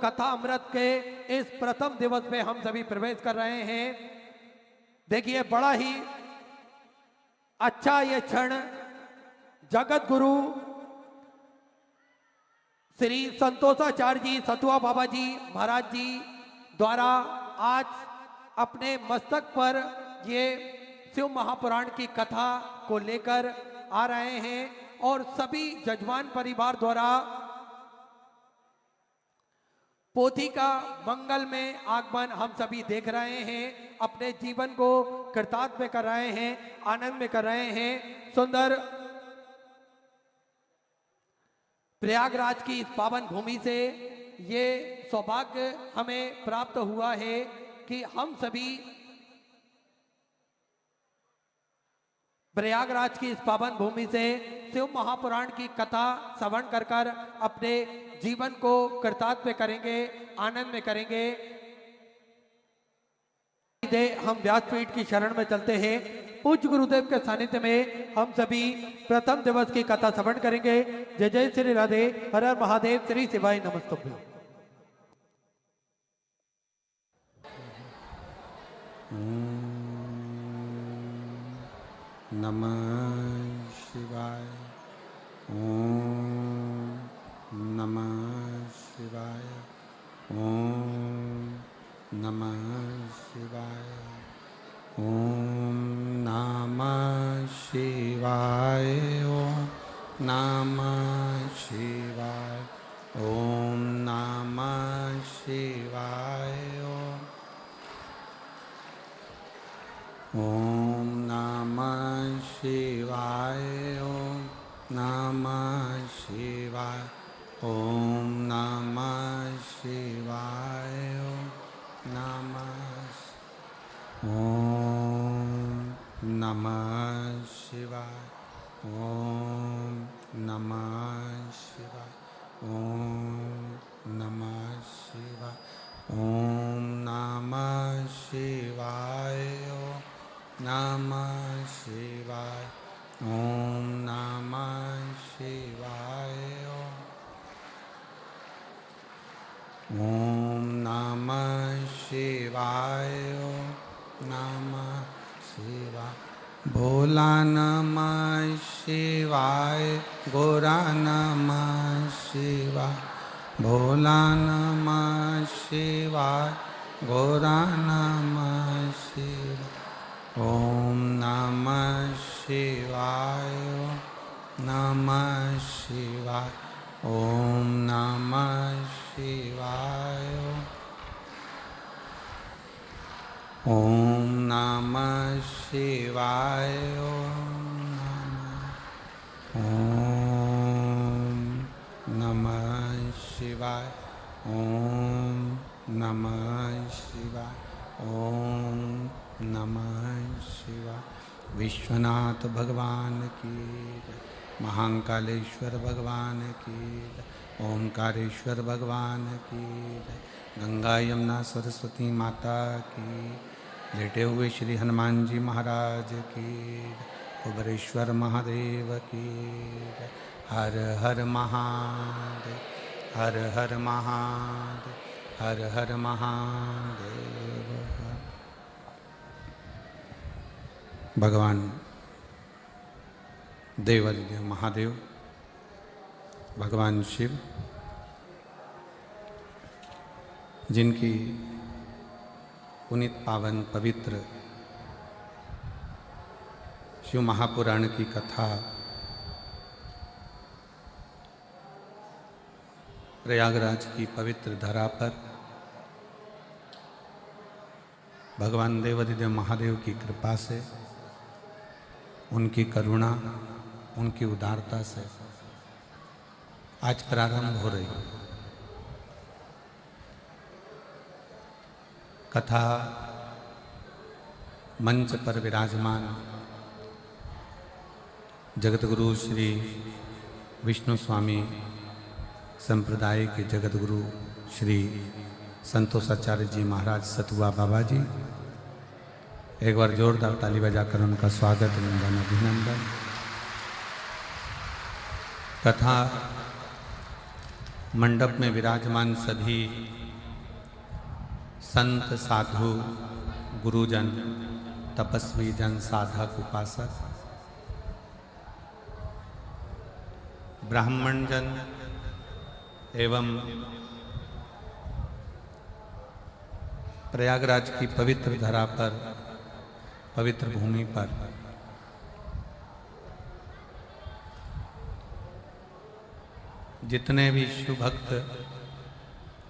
कथा अमृत के इस प्रथम दिवस में हम सभी प्रवेश कर रहे हैं। देखिए बड़ा ही अच्छा ये क्षण जगत गुरु श्री संतोषाचार्य जी सतुआ बाबा जी महाराज जी द्वारा आज अपने मस्तक पर ये शिव महापुराण की कथा को लेकर आ रहे हैं और सभी जजमान परिवार द्वारा पोथी का मंगल में आगमन हम सभी देख रहे हैं। अपने जीवन को कृतार्थ में कर रहे हैं, आनंद में कर रहे हैं। सुंदर प्रयागराज की इस पावन भूमि से ये सौभाग्य हमें प्राप्त हुआ है कि हम सभी प्रयागराज की इस पावन भूमि से शिव महापुराण की कथा श्रवण कर कर अपने जीवन को कृतार्थ में करेंगे, आनंद में करेंगे। हम व्यासपीठ की शरण में चलते हैं। पूज्य गुरुदेव के सानिध्य में हम सभी प्रथम दिवस की कथा श्रवण करेंगे। जय जय श्री राधे, हर हर महादेव, श्री शिवाय नमस्तुभ्यं। नमः शिवाय। ओम नमः शिवाय। ओम नमः शिवाय। ओम नमः शिवाय। ओम नमः शिवाय। ओम नमः शिवाय। ओम नमः शिवाय। ओम नमः शिवाय। ओम नमः शिवाय। ओम नमः शिवाय। ओम नमः शिवाय। ओम नमः शिवाय। ओम नमः शिवाय। नमः शिवाय। ओम नमः शिवाय। ओम नमः शिवाय। नमः शिवाय। भोला नमः शिवाय। गोरा नमः शिवाय। भोला नमः शिवाय। गोरा नमः शिवाय। ओम नमः शिवाय। नमः शिवाय। ओम नमः शिवाय। ओम नमः शिवाय। ओम नमः शिवाय। ओम नमः शिवाय। ओम नमः शिवाय। विश्वनाथ भगवान की जय। महाकालेश्वर भगवान की जय। ओंकारेश्वर भगवान की जय। गंगा यमुना सरस्वती माता की। लेटे हुए श्री हनुमान जी महाराज की जय। कुबेरेश्वर महादेव की जय। हर हर महादेव, हर हर महादेव, हर हर महादेव। भगवान देवादिदेव महादेव, भगवान शिव, जिनकी पुनीत पावन पवित्र शिव महापुराण की कथा प्रयागराज की पवित्र धरा पर भगवान देवादिदेव महादेव की कृपा से, उनकी करुणा, उनकी उदारता से आज प्रारंभ हो रही है। कथा मंच पर विराजमान जगतगुरु श्री विष्णु स्वामी संप्रदाय के जगतगुरु श्री संतोषाचार्य जी महाराज सतुआ बाबा जी, एक बार जोरदार ताली बजाकर उनका स्वागत, वंदन, अभिनंदन। कथा मंडप में विराजमान सभी संत साधु गुरुजन तपस्वी जन साधक उपासक ब्राह्मण जन एवं प्रयागराज की पवित्र धरा पर पवित्र भूमि पर जितने भी शिव भक्त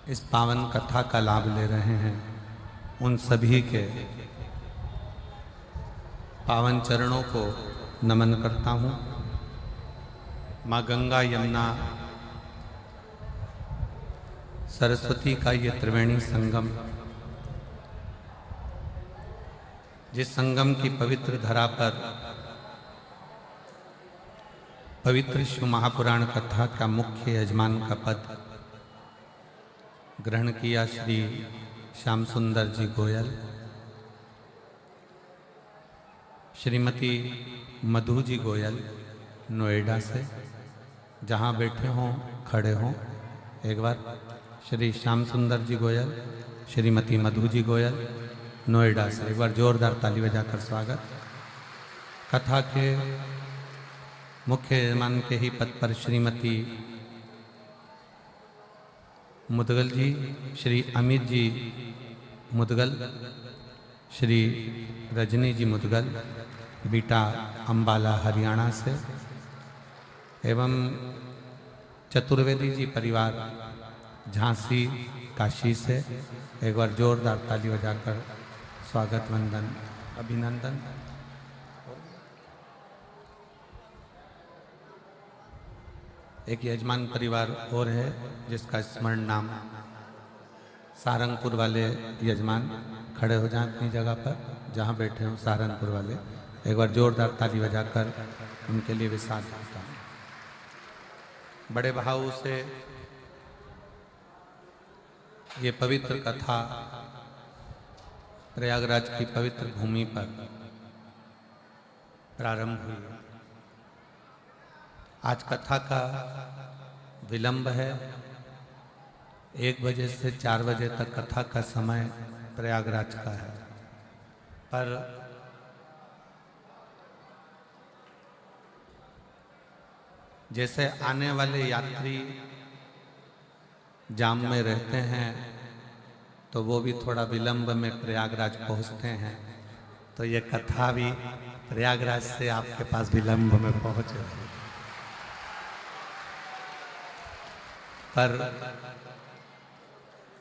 इस पावन कथा का लाभ ले रहे हैं उन सभी के पावन चरणों को नमन करता हूँ। माँ गंगा यमुना सरस्वती का ये त्रिवेणी संगम, जिस संगम की पवित्र धरा पर पवित्र शिव महापुराण कथा का मुख्य यजमान का पद ग्रहण किया श्री श्याम सुंदर जी गोयल, श्रीमती मधु जी गोयल नोएडा से, जहां बैठे हों खड़े हों, एक बार श्री श्याम सुंदर जी गोयल, श्रीमती मधु जी गोयल नोएडा से एक बार जोरदार ताली बजाकर स्वागत। कथा के मुख्य यजमान के ही पद पर श्रीमती मुदगल जी, श्री अमित जी मुदगल, श्री रजनी जी मुदगल बीटा अंबाला हरियाणा से, एवं चतुर्वेदी जी परिवार झांसी काशी से एक बार जोरदार ताली बजाकर स्वागत वंदन अभिनंदन। एक यजमान परिवार और है जिसका स्मरण नाम सारंगपुर वाले यजमान, खड़े हो जाएं अपनी जगह पर जहां बैठे हों सहारनपुर वाले, एक बार जोरदार ताली बजाकर उनके लिए विशाल होता है। बड़े भाव से ये पवित्र कथा प्रयागराज की पवित्र भूमि पर प्रारंभ हुई। आज कथा का विलंब है, 1 बजे से 4 बजे तक कथा का समय प्रयागराज का है, पर जैसे आने वाले यात्री जाम में रहते हैं तो वो भी थोड़ा विलंब में प्रयागराज पहुंचते हैं, तो ये कथा भी प्रयागराज से आपके पास विलंब में पहुंच रही है। पर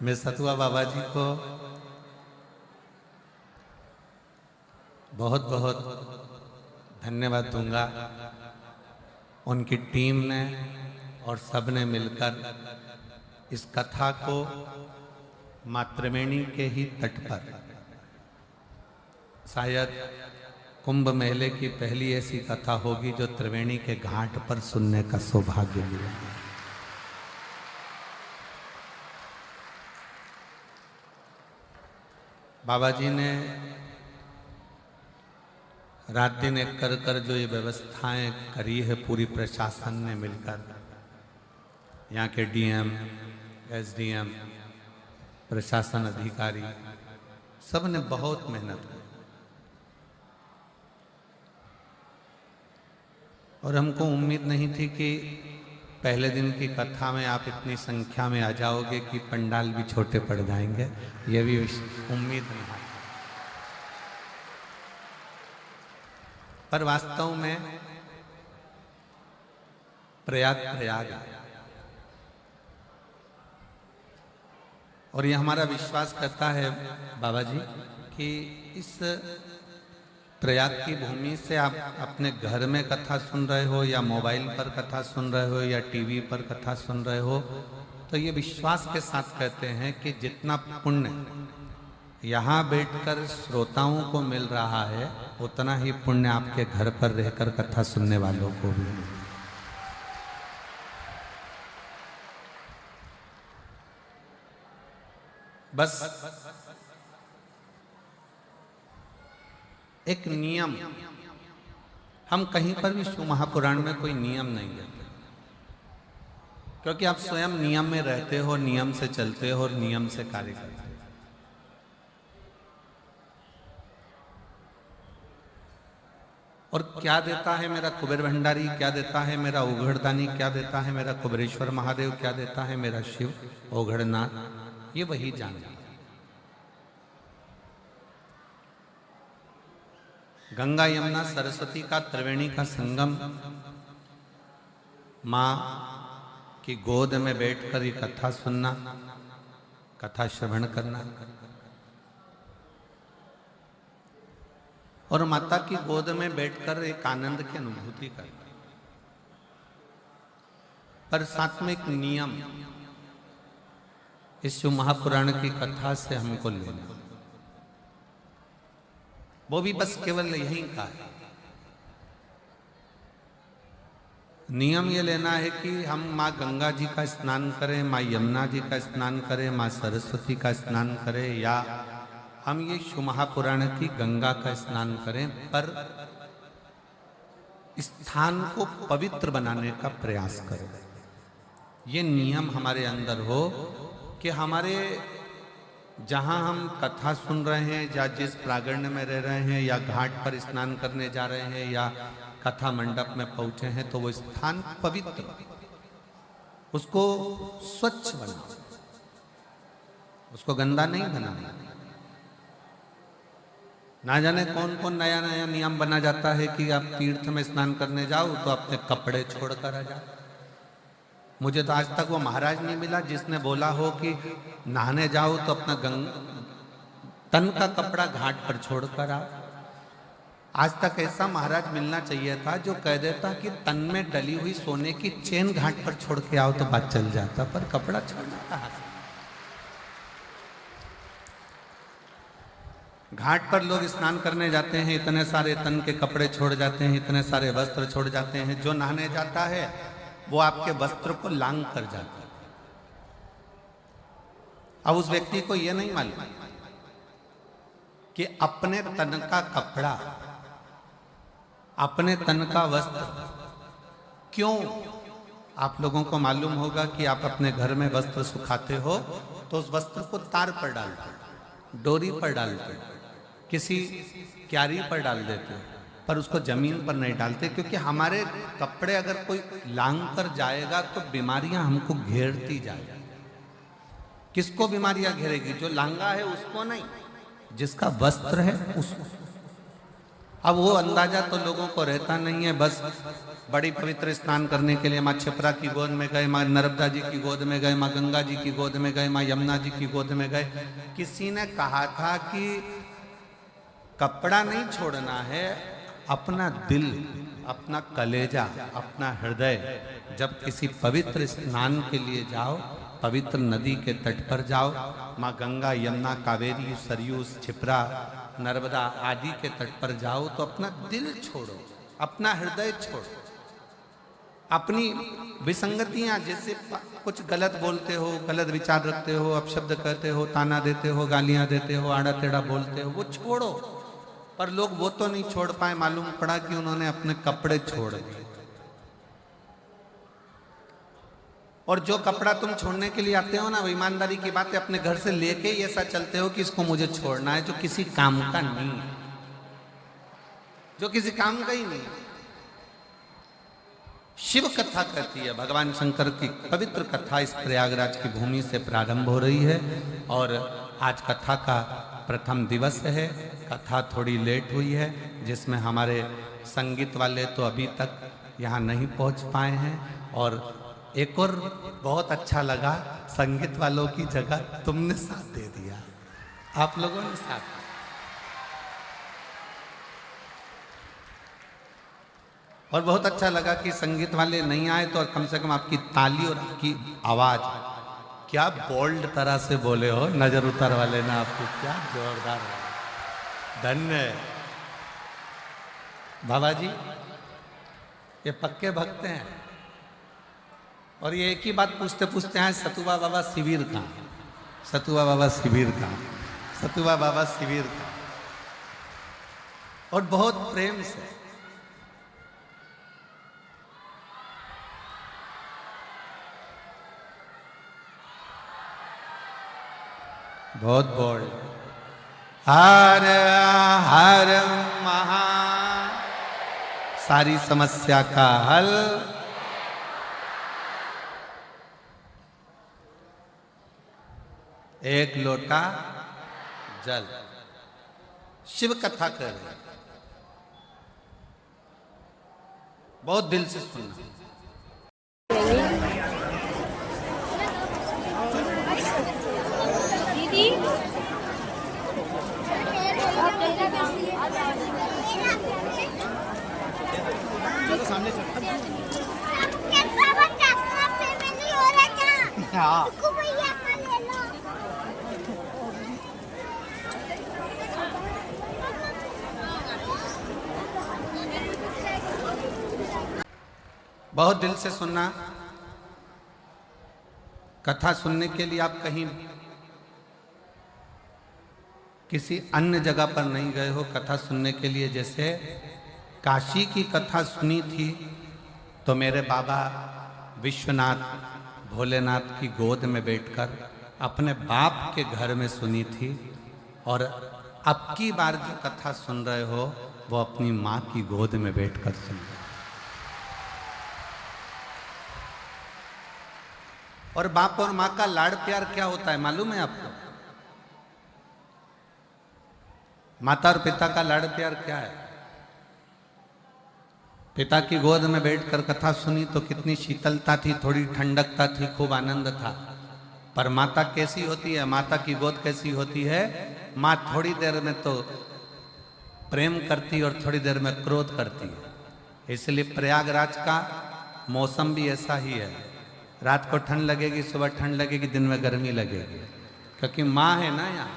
मैं सतुआ बाबा जी को बहुत बहुत धन्यवाद दूंगा। उनकी टीम ने और सब ने मिलकर इस कथा को माँ त्रिवेणी के ही तट पर, शायद कुंभ मेले की पहली ऐसी कथा होगी जो त्रिवेणी के घाट पर सुनने का सौभाग्य मिला। बाबा जी ने रात दिन एक कर कर जो ये व्यवस्थाएं करी है पूरी प्रशासन ने मिलकर, यहाँ के डीएम, एसडीएम, प्रशासन अधिकारी, सब ने बहुत मेहनत की और हमको उम्मीद नहीं थी कि पहले दिन की कथा में आप इतनी संख्या में आ जाओगे कि पंडाल भी छोटे पड़ जाएंगे, ये भी उम्मीद नहीं है। पर वास्तव में प्रयाग और ये हमारा विश्वास करता है बाबा जी कि इस प्रयाग की भूमि से आप अपने घर में कथा सुन रहे हो या मोबाइल पर कथा सुन रहे हो या टीवी पर कथा सुन रहे हो, तो ये विश्वास के साथ कहते हैं कि जितना पुण्य यहाँ बैठकर श्रोताओं को मिल रहा है उतना ही पुण्य आपके घर पर रहकर कथा सुनने वालों को भी मिले। बस एक नियम, हम कहीं पर भी शिव महापुराण में कोई नियम नहीं देते, क्योंकि आप स्वयं नियम में रहते हो, नियम से चलते हो और नियम से कार्य करते हो। और क्या देता है मेरा कुबेर भंडारी, क्या देता है मेरा ओघड़दानी, क्या देता है मेरा कुबेरेश्वर महादेव, क्या देता है मेरा शिव ओघड़नाथ, ये वही जानता है। गंगा यमुना सरस्वती का त्रिवेणी का संगम, माँ की गोद में बैठकर ये कथा सुनना, कथा श्रवण करना, और माता की गोद में बैठकर एक आनंद की अनुभूति करना। पर साथ में एक नियम इस शिव महापुराण की कथा से हमको लेना, वो भी बस केवल यहीं का है। नियम ये लेना है कि हम माँ गंगा जी का स्नान करें, माँ यमुना जी का स्नान करें, माँ सरस्वती का स्नान करें, या हम ये शिव महापुराण की गंगा का स्नान करें, पर स्थान को पवित्र बनाने का प्रयास करें। ये नियम हमारे अंदर हो कि हमारे जहां हम कथा सुन रहे हैं, या जिस प्रांगण में रह रहे हैं, या घाट पर स्नान करने जा रहे हैं, या कथा मंडप में पहुंचे हैं, तो वो स्थान पवित्र, उसको स्वच्छ बनाओ, उसको गंदा नहीं बनाना। ना जाने कौन कौन नया नया नियम बना जाता है कि आप तीर्थ में स्नान करने जाओ तो अपने कपड़े छोड़कर आ जाओ। मुझे तो आज तक वो महाराज नहीं मिला जिसने बोला हो कि नहाने जाओ तो अपना तन का कपड़ा घाट पर छोड़कर आओ। आज तक ऐसा महाराज मिलना चाहिए था जो कह देता कि तन में डली हुई सोने की चेन घाट पर छोड़ के आओ तो बात चल जाता, पर कपड़ा छोड़ना कहाँ से। घाट पर लोग स्नान करने जाते हैं, इतने सारे तन के कपड़े छोड़ जाते हैं, इतने सारे वस्त्र छोड़ जाते हैं। जो नहाने जाता है वो आपके वस्त्र को लांग कर जाता है। अब उस व्यक्ति को यह नहीं मालूम कि अपने तन का कपड़ा, अपने तन का वस्त्र क्यों। आप लोगों को मालूम होगा कि आप अपने घर में वस्त्र सुखाते हो तो उस वस्त्र को तार पर डालते हो, डोरी पर डालते हो, किसी क्यारी पर डाल देते हो, पर उसको जमीन पर नहीं डालते, क्योंकि हमारे कपड़े अगर कोई लांग कर जाएगा तो बीमारियां हमको घेरती जाएगी। किसको बीमारियां घेरेगी? जो लांगा है उसको नहीं, जिसका वस्त्र है उसको। अब वो अंदाजा तो लोगों को रहता नहीं है। बस बड़ी पवित्र स्नान करने के लिए माँ छिपरा की गोद में गए, माँ नर्मदा जी की गोद में गए, माँ गंगा जी की गोद में गए, माँ यमुना जी की गोद में गए। किसी ने कहा था कि कपड़ा नहीं छोड़ना है, अपना दिल, अपना कलेजा, अपना हृदय। जब किसी पवित्र स्नान के लिए जाओ, पवित्र नदी के तट पर जाओ, माँ गंगा, यमुना, कावेरी, सरयू, छिपरा, नर्मदा आदि के तट पर जाओ, तो अपना दिल छोड़ो, अपना हृदय छोड़ो, अपनी विसंगतियां, जैसे कुछ गलत बोलते हो, गलत विचार रखते हो, अपशब्द कहते हो, ताना देते हो, गालियां देते हो, आड़ा टेढ़ा बोलते हो, वो छोड़ो। पर लोग वो तो नहीं छोड़ पाए। मालूम पड़ा कि उन्होंने अपने कपड़े छोड़ दिए। और जो कपड़ा तुम छोड़ने के लिए आते हो ना, वो ईमानदारी की बात है, अपने घर से लेके ही ऐसा चलते हो कि इसको मुझे छोड़ना है, जो किसी काम का नहीं है, जो किसी काम का ही नहीं है। शिव कथा कहती है, भगवान शंकर की पवित्र कथा इस प्रयागराज की भूमि से प्रारंभ हो रही है और आज कथा का प्रथम दिवस है। कथा थोड़ी लेट हुई है, जिसमें हमारे संगीत वाले तो अभी तक यहाँ नहीं पहुँच पाए हैं। और एक और बहुत अच्छा लगा, संगीत वालों की जगह तुमने साथ दे दिया, आप लोगों ने साथ। और बहुत अच्छा लगा कि संगीत वाले नहीं आए तो कम से कम आपकी ताली और आपकी आवाज, क्या बोल्ड तरह से बोले हो, नजर उतर वाले ना आपको, क्या जोरदार है। धन्य बाबा जी, ये पक्के भक्त हैं। और ये एक ही बात पूछते पूछते हैं, सतुआ बाबा शिविर का, सतुआ बाबा शिविर का, सतुआ बाबा शिविर का। और बहुत प्रेम से बहुत बोल्ड। हर हर महा, सारी समस्या का हल। एक लोटा जल। शिव कथा कर रहे हैं, बहुत दिल से सुनना। दीदी हाँ बहुत दिल से सुनना। कथा सुनने के लिए आप कहीं किसी अन्य जगह पर नहीं गए हो कथा सुनने के लिए। जैसे काशी की कथा सुनी थी तो मेरे बाबा विश्वनाथ भोलेनाथ की गोद में बैठकर अपने बाप के घर में सुनी थी, और अब की बार जो कथा सुन रहे हो वो अपनी माँ की गोद में बैठकर सुन रहे हो। और बाप और माँ का लाड़ प्यार क्या होता है मालूम है आपको? माता और पिता का लाड़ प्यार क्या है? पिता की गोद में बैठकर कथा सुनी तो कितनी शीतलता थी, थोड़ी ठंडकता थी, खूब आनंद था। पर माता कैसी होती है? माता की गोद कैसी होती है? माँ थोड़ी देर में तो प्रेम करती और थोड़ी देर में क्रोध करती है। इसलिए प्रयागराज का मौसम भी ऐसा ही है। रात को ठंड लगेगी, सुबह ठंड लगेगी, दिन में गर्मी लगेगी, क्योंकि माँ है ना यहाँ।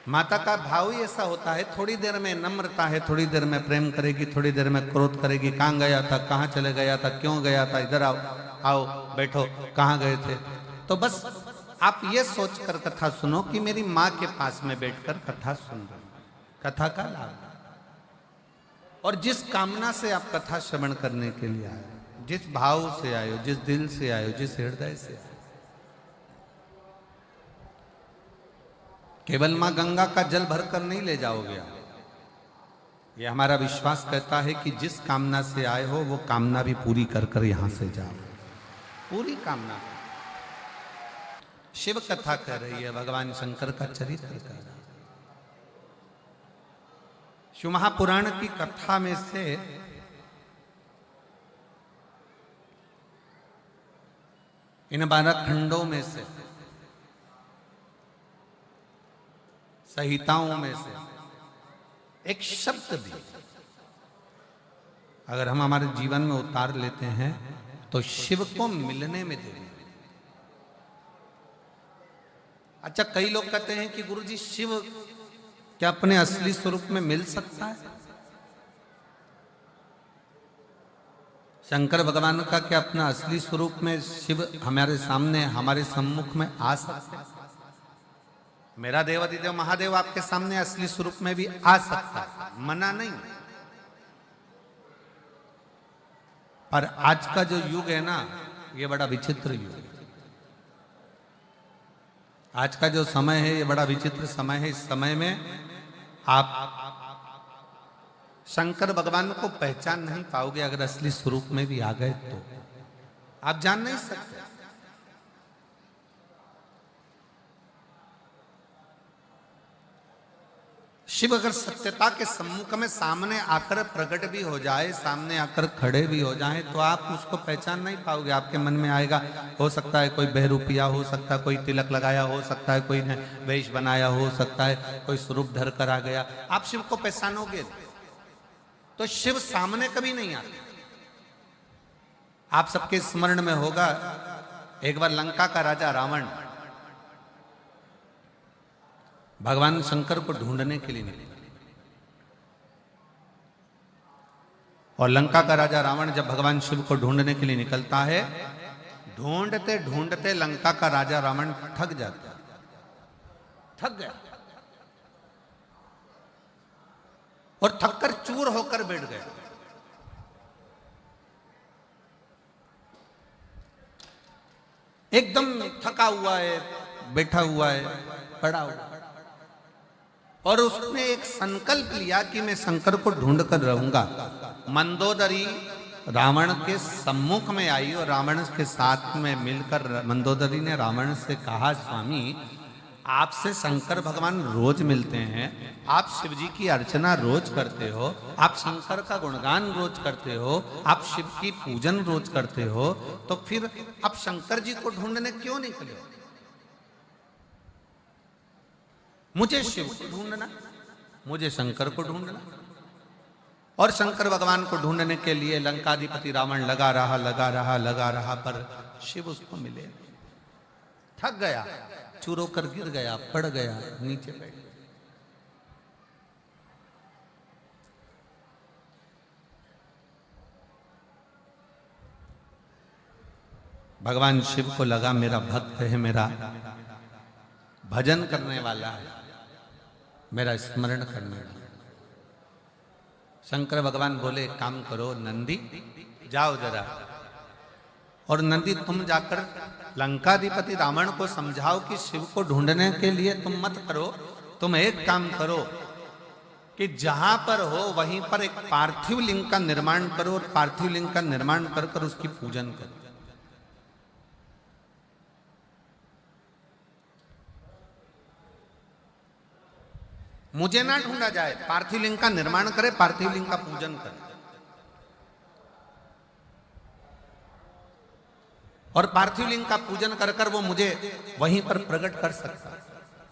माता का भाव ही ऐसा होता है, थोड़ी देर में नम्रता है, थोड़ी देर में प्रेम करेगी, थोड़ी देर में क्रोध करेगी। कहाँ गया था, कहाँ चले गया था, क्यों गया था, इधर आओ, आओ बैठो, कहाँ गए थे। तो बस आप ये सोचकर कथा सुनो कि मेरी माँ के पास में बैठकर कथा सुन रहे हो। कथा का लाभ। और जिस कामना से आप कथा श्रवण करने के लिए आए, जिस भाव से आए हो, जिस दिल से आए हो, जिस हृदय से आए, केवल मां गंगा का जल भरकर नहीं ले जाओगे आप। ये हमारा विश्वास कहता है कि जिस कामना से आए हो वो कामना भी पूरी कर कर यहां से जाओ। पूरी कामना। शिव कथा कह रही है, भगवान शंकर का चरित्र कह रहा है। शिव महापुराण की कथा में से इन 12 खंडों में से, संहिताओं में से एक शब्द भी अगर हम हमारे जीवन में उतार लेते हैं तो शिव को मिलने में देरी। अच्छा, कई लोग कहते हैं कि गुरुजी शिव क्या अपने असली स्वरूप में मिल सकता है? शंकर भगवान का क्या अपना असली स्वरूप में शिव हमारे सामने, हमारे सम्मुख में आ सकते हैं? मेरा देवाधिदेव महादेव आपके सामने असली स्वरूप में भी आ सकता है, मना नहीं। पर आज का जो युग है ना, ये बड़ा विचित्र युग है। आज का जो समय है ये बड़ा विचित्र समय है। इस समय में आप शंकर भगवान को पहचान नहीं पाओगे। अगर असली स्वरूप में भी आ गए तो आप जान नहीं सकते। शिव अगर सत्यता के सम्मुख में सामने आकर प्रकट भी हो जाए, सामने आकर खड़े भी हो जाए, तो आप उसको पहचान नहीं पाओगे। आपके मन में आएगा, हो सकता है कोई बहरूपिया, हो सकता है कोई तिलक लगाया, हो सकता है कोई ने वेश बनाया, हो सकता है कोई स्वरूप धर कर आ गया। आप शिव को पहचानोगे तो शिव सामने कभी नहीं आते। आप सबके स्मरण में होगा, एक बार लंका का राजा रावण भगवान शंकर को ढूंढने के लिए निकला। और लंका का राजा रावण जब भगवान शिव को ढूंढने के लिए निकलता है, ढूंढते ढूंढते लंका का राजा रावण थक जाता, थक गया और थककर चूर होकर बैठ गया। एकदम थका हुआ है, बैठा हुआ है, पड़ा हुआ, और उसने एक संकल्प लिया कि मैं शंकर को ढूंढ कर रहूंगा। मंदोदरी रावण के सम्मुख में आई और रावण के साथ में मिलकर मंदोदरी ने रावण से कहा, स्वामी आपसे शंकर भगवान रोज मिलते हैं, आप शिव जी की अर्चना रोज करते हो, आप शंकर का गुणगान रोज करते हो, आप शिव की पूजन रोज करते हो, तो फिर आप शंकर जी को ढूंढने क्यों निकले? मुझे शिव को ढूंढना, मुझे शंकर को ढूंढना। और शंकर भगवान को ढूंढने के लिए लंकाधिपति रावण लगा रहा, पर शिव उसको मिले नहीं। थक गया, चूर होकर गिर गया, पड़ गया, नीचे बैठ गया। भगवान शिव को लगा मेरा भक्त है, मेरा भजन करने वाला है, मेरा स्मरण करने वाला। शंकर भगवान बोले, काम करो नंदी, जाओ जरा, और नंदी तुम जाकर लंकाधिपति रावण को समझाओ कि शिव को ढूंढने के लिए तुम मत करो, तुम एक काम करो कि जहां पर हो वहीं पर एक पार्थिव लिंग का निर्माण करो, और पार्थिव लिंग का निर्माण कर कर उसकी पूजन करो। मुझे ना ढूंढा जाए, पार्थिव लिंग का निर्माण करे, पार्थिव लिंग का पूजन करे, और पार्थिव लिंग का पूजन कर कर वो मुझे वहीं पर प्रकट कर सकता।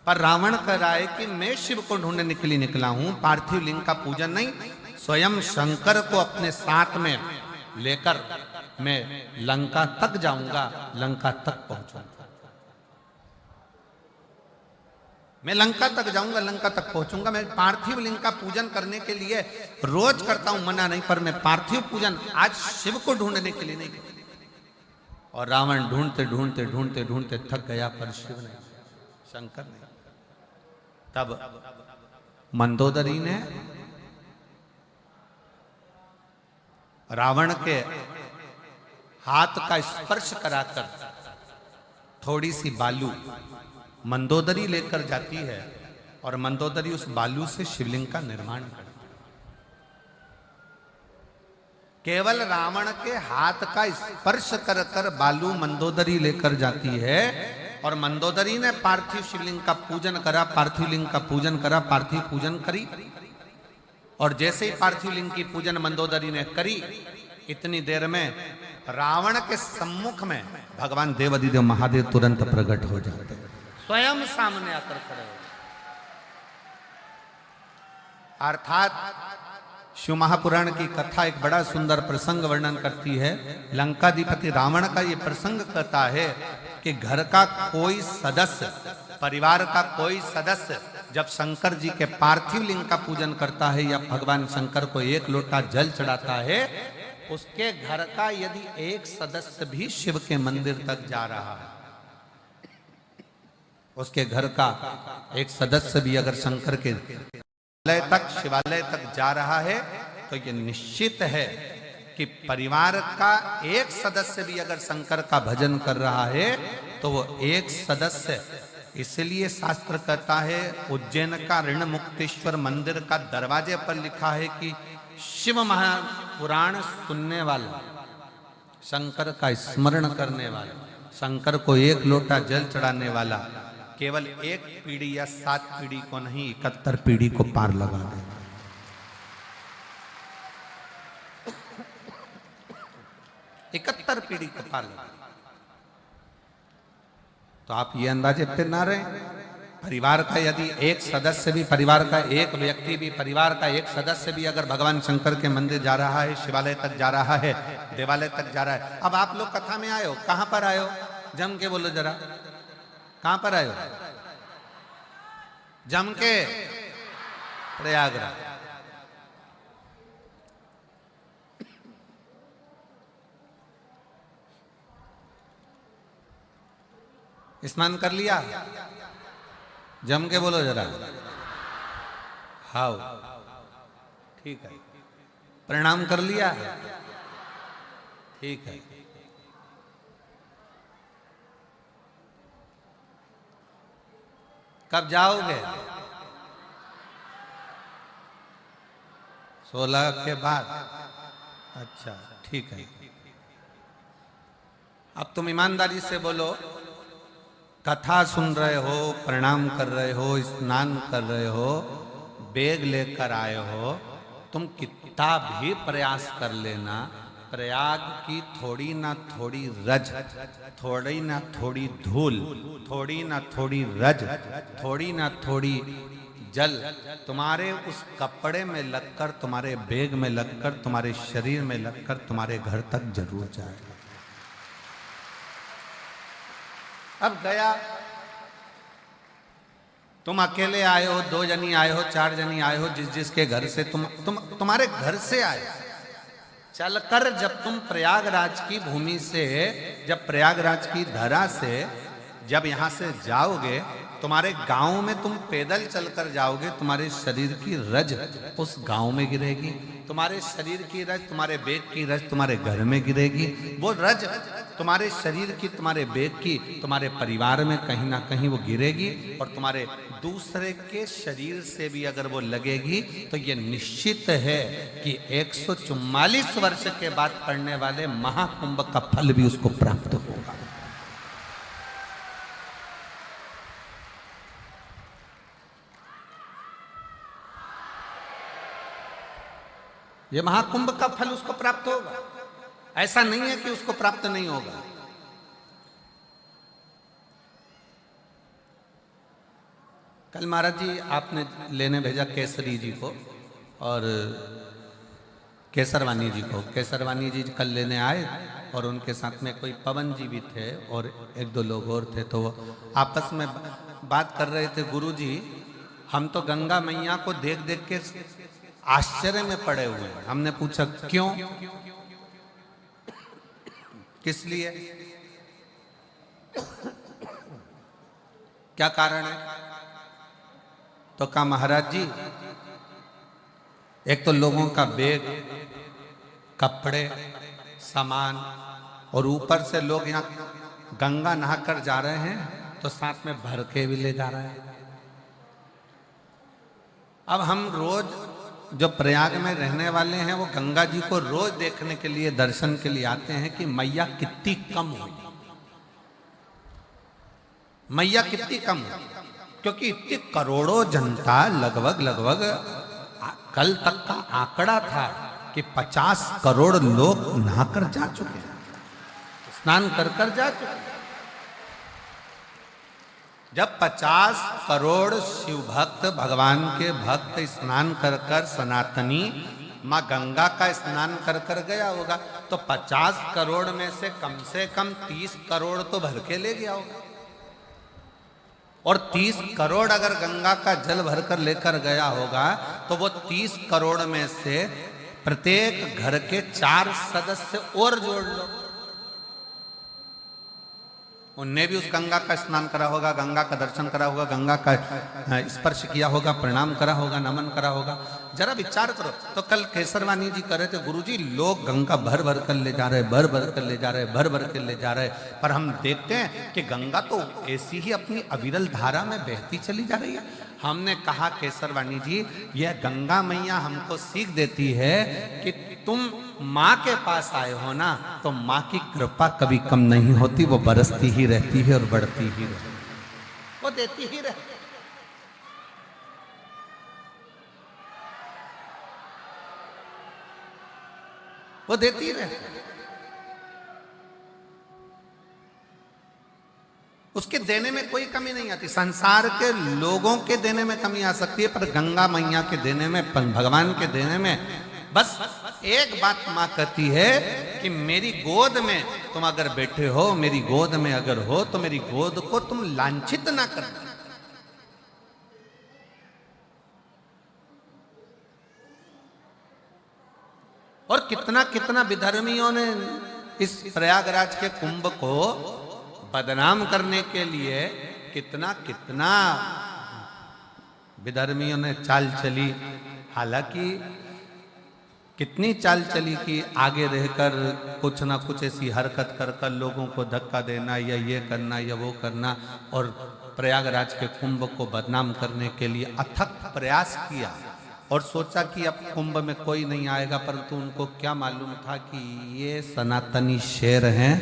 पर रावण कह रहा है कि मैं शिव को ढूंढने के लिए निकला हूं, पार्थिव लिंग का पूजन नहीं, स्वयं शंकर को अपने साथ में लेकर मैं लंका तक जाऊंगा, लंका तक पहुंचूंगा। मैं लंका तक जाऊंगा, लंका तक पहुंचूंगा। मैं पार्थिव लिंग का पूजन करने के लिए रोज करता हूं, मना नहीं, पर मैं पार्थिव पूजन आज शिव को ढूंढने के लिए नहीं करता। और रावण ढूंढते ढूंढते ढूंढते ढूंढते थक गया, पर शिव नहीं, शंकर नहीं। तब मंदोदरी ने रावण के हाथ का स्पर्श कराकर थोड़ी सी बालू मंदोदरी लेकर जाती है, और मंदोदरी उस बालू से शिवलिंग का निर्माण करती है। केवल रावण के हाथ का स्पर्श कर कर बालू मंदोदरी लेकर जाती है, और मंदोदरी ने पार्थिव शिवलिंग का पूजन करा, पार्थिव लिंग का पूजन करा, पार्थिव पूजन करी। और जैसे ही पार्थिव लिंग की पूजन मंदोदरी ने करी, इतनी देर में रावण के सम्मुख में भगवान देवाधिदेव महादेव तुरंत प्रकट हो जाते, स्वयं सामने आकर खड़े हो। अर्थात शिव महापुराण की कथा एक बड़ा सुंदर प्रसंग वर्णन करती है। लंकाधिपति रावण का ये प्रसंग कहता है कि घर का कोई सदस्य, परिवार का कोई सदस्य जब शंकर जी के पार्थिव लिंग का पूजन करता है या भगवान शंकर को एक लोटा जल चढ़ाता है, उसके घर का यदि एक सदस्य भी शिव के मंदिर तक जा रहा है, उसके घर का एक सदस्य भी अगर शंकर के शिवालय तक जा रहा है, तो ये निश्चित है कि परिवार का एक सदस्य भी अगर शंकर का भजन कर रहा है, तो वो एक सदस्य, इसलिए शास्त्र कहता है, उज्जैन का ऋण मुक्तेश्वर मंदिर का दरवाजे पर लिखा है कि शिव महापुराण सुनने वाला, शंकर का स्मरण करने वाला, शंकर को एक लोटा जल चढ़ाने वाला केवल एक पीढ़ी या 7 पीढ़ी को नहीं, 71 पीढ़ी को पार लगा दे। 71 पीढ़ी को पार लगा। तो आप ये अंदाजे पे ना रहे, परिवार का यदि एक सदस्य भी, परिवार का एक व्यक्ति भी, परिवार का एक सदस्य भी अगर भगवान शंकर के मंदिर जा रहा है, शिवालय तक जा रहा है, देवालय तक जा रहा है। अब आप लोग कथा में आए हो, कहां पर आए हो? जम के बोलो जरा, कहां पर आए हो? जम के प्रयागराज। स्नान कर लिया? जम के बोलो जरा, हाउ, ठीक है। प्रणाम कर लिया? ठीक है। कब जाओगे? 16 के बाद। अच्छा ठीक है। अब तुम ईमानदारी से बोलो, कथा सुन रहे हो, प्रणाम कर रहे हो, स्नान कर रहे हो, बैग लेकर आए हो, तुम कितना भी प्रयास कर लेना, प्रयाग की थोड़ी ना थोड़ी रज, थोड़ी ना थोड़ी धूल, थोड़ी ना थोड़ी रज, थोड़ी ना थोड़ी जल तुम्हारे उस कपड़े में लगकर, तुम्हारे बैग में लगकर, तुम्हारे शरीर में लगकर तुम्हारे घर तक जरूर जाएगा। अब गया, तुम अकेले आए हो, 2 जनी आए हो, 4 जनी आए हो, जिस जिसके घर से तुम्हारे घर से आए, चलकर जब तुम प्रयागराज की भूमि से, जब प्रयागराज की धरा से जब यहां से जाओगे, तुम्हारे गांव में तुम पैदल चलकर जाओगे, तुम्हारे शरीर की रज उस गांव में गिरेगी, तुम्हारे शरीर की रज, तुम्हारे बैग की रज तुम्हारे घर में गिरेगी। वो रज तुम्हारे शरीर की, तुम्हारे बैग की, तुम्हारे परिवार में कहीं ना कहीं वो गिरेगी, और तुम्हारे दूसरे के शरीर से भी अगर वो लगेगी तो ये निश्चित है कि 144 वर्ष के बाद पड़ने वाले महाकुंभ का फल भी उसको प्राप्त होगा। ये महाकुंभ का फल उसको प्राप्त होगा, ऐसा नहीं है कि उसको प्राप्त नहीं होगा। कल महाराज जी आपने लेने भेजा केसरी जी को और केसरवानी जी को। केसरवानी जी कल लेने आए और उनके साथ में कोई पवन जी भी थे और 1-2 लोग और थे। तो वो आपस में बात कर रहे थे, गुरु जी हम तो गंगा मैया को देख देख के आश्चर्य में पड़े हुए हैं। हमने पूछा क्यों, किस लिए, क्या कारण है? तो कहा महाराज जी, एक तो लोगों का बैग, कपड़े, सामान, और ऊपर से लोग यहाँ गंगा नहाकर जा रहे हैं तो साथ में भर के भी ले जा रहे हैं। अब हम रोज जो प्रयाग में रहने वाले हैं वो गंगा जी को रोज देखने के लिए, दर्शन के लिए आते हैं कि मैया कितनी कम हुई, मैया कितनी कम हुई, क्योंकि इतनी करोड़ों जनता, लगभग कल तक का आंकड़ा था कि 50 करोड़ लोग नहाकर जा चुके हैं, स्नान कर जा चुके हैं। जब 50 करोड़ शिव भक्त, भगवान के भक्त स्नान कर सनातनी माँ गंगा का स्नान कर गया होगा, तो 50 करोड़ में से कम 30 करोड़ तो भर के ले गया होगा। और 30 करोड़ अगर गंगा का जल भरकर लेकर गया होगा तो वो 30 करोड़ में से प्रत्येक घर के 4 सदस्य और जोड़ लो, उनने भी उस गंगा का स्नान करा होगा, गंगा का दर्शन करा होगा, गंगा का स्पर्श किया होगा, प्रणाम करा होगा, नमन करा होगा। जरा विचार करो। तो कल केसरवानी जी कह रहे थे, गुरुजी लोग गंगा भर भर कर ले जा रहे, भर भर कर ले जा रहे, भर भर कर ले जा रहे, पर हम देखते हैं कि गंगा तो ऐसी ही अपनी अविरल धारा में बहती चली जा रही है। हमने कहा केसरवानी जी, यह गंगा मैया हमको सीख देती है कि तुम माँ के पास आए हो ना, तो माँ की कृपा कभी कम नहीं होती, वो बरसती ही रहती है और बढ़ती ही रहती है, वो देती ही रहती है। वो देती ही रहती है, उसके देने में कोई कमी नहीं आती। संसार के लोगों के देने में कमी आ सकती है, पर गंगा मैया के देने में, भगवान के देने में बस एक बात माँ कहती है कि मेरी गोद में तुम अगर बैठे हो, मेरी गोद में अगर हो, तो मेरी गोद को तुम लांछित ना करना। और कितना कितना विधर्मियों ने इस प्रयागराज के कुंभ को बदनाम करने के लिए कितना कितना विधर्मियों ने चाल चली। हालांकि कितनी चाल चली कि आगे रहकर कुछ ना कुछ ऐसी हरकत कर लोगों को धक्का देना या ये करना या वो करना, और प्रयागराज के कुंभ को बदनाम करने के लिए अथक प्रयास किया और सोचा कि अब कुंभ में कोई नहीं आएगा, परंतु उनको क्या मालूम था कि ये सनातनी शेर हैं।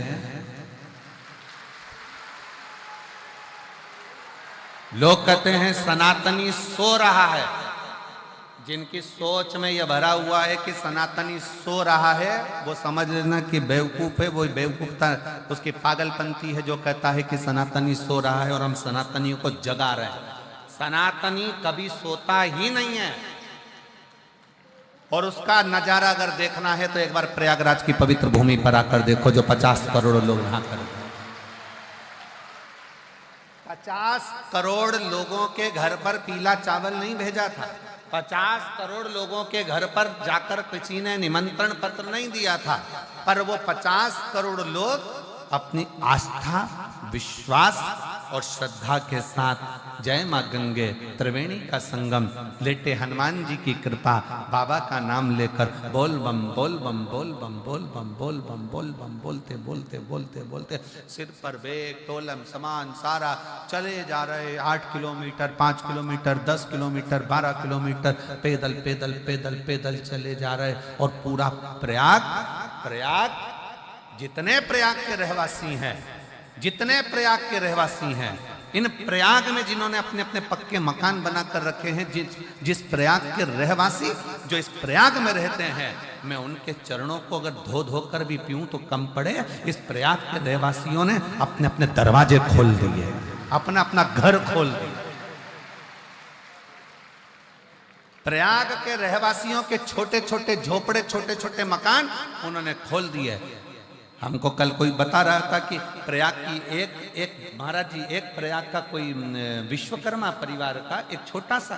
लोग कहते हैं सनातनी सो रहा है। जिनकी सोच में यह भरा हुआ है कि सनातनी सो रहा है, वो समझ लेना कि बेवकूफ है। वो बेवकूफता उसकी पागलपंती है जो कहता है कि सनातनी सो रहा है और हम सनातनियों को जगा रहे हैं। सनातनी कभी सोता ही नहीं है। और उसका नजारा अगर देखना है तो एक बार प्रयागराज की पवित्र भूमि पर आकर देखो, जो 50 करोड़ लोग यहाँ कर 50 करोड़ लोगों के घर पर पीला चावल नहीं भेजा था। 50 करोड़ लोगों के घर पर जाकर किसी ने निमंत्रण पत्र नहीं दिया था, पर वो 50 करोड़ लोग अपनी आस्था, विश्वास और श्रद्धा के साथ जय मां गंगे त्रिवेणी का संगम, लेटे हनुमान जी की कृपा, बाबा का नाम लेकर बोल बम बोल बम बोल बम बोल बम बोल बम बोल बम बोलते बोलते बोलते बोलते सिर पर बेग तोलम सामान सारा चले जा रहे। 8 किलोमीटर, 5 किलोमीटर, 10 किलोमीटर, 12 किलोमीटर पैदल पैदल पैदल पैदल चले जा रहे। और पूरा प्रयाग जितने प्रयाग के रहवासी हैं, जितने प्रयाग के रहवासी हैं, इन प्रयाग में जिन्होंने अपने अपने पक्के मकान बनाकर रखे हैं, जिस प्रयाग के रहवासी जो इस प्रयाग में रहते हैं, मैं उनके चरणों को अगर धो धोकर भी पीऊं तो कम पड़े। इस प्रयाग के रहवासियों ने अपने अपने दरवाजे खोल दिए, अपना अपना घर खोल दिया। प्रयाग के रहवासियों के छोटे छोटे झोपड़े, छोटे छोटे मकान उन्होंने खोल दिए। हमको कल कोई बता रहा था कि प्रयाग की एक महाराज जी, एक प्रयाग का कोई विश्वकर्मा परिवार का एक छोटा सा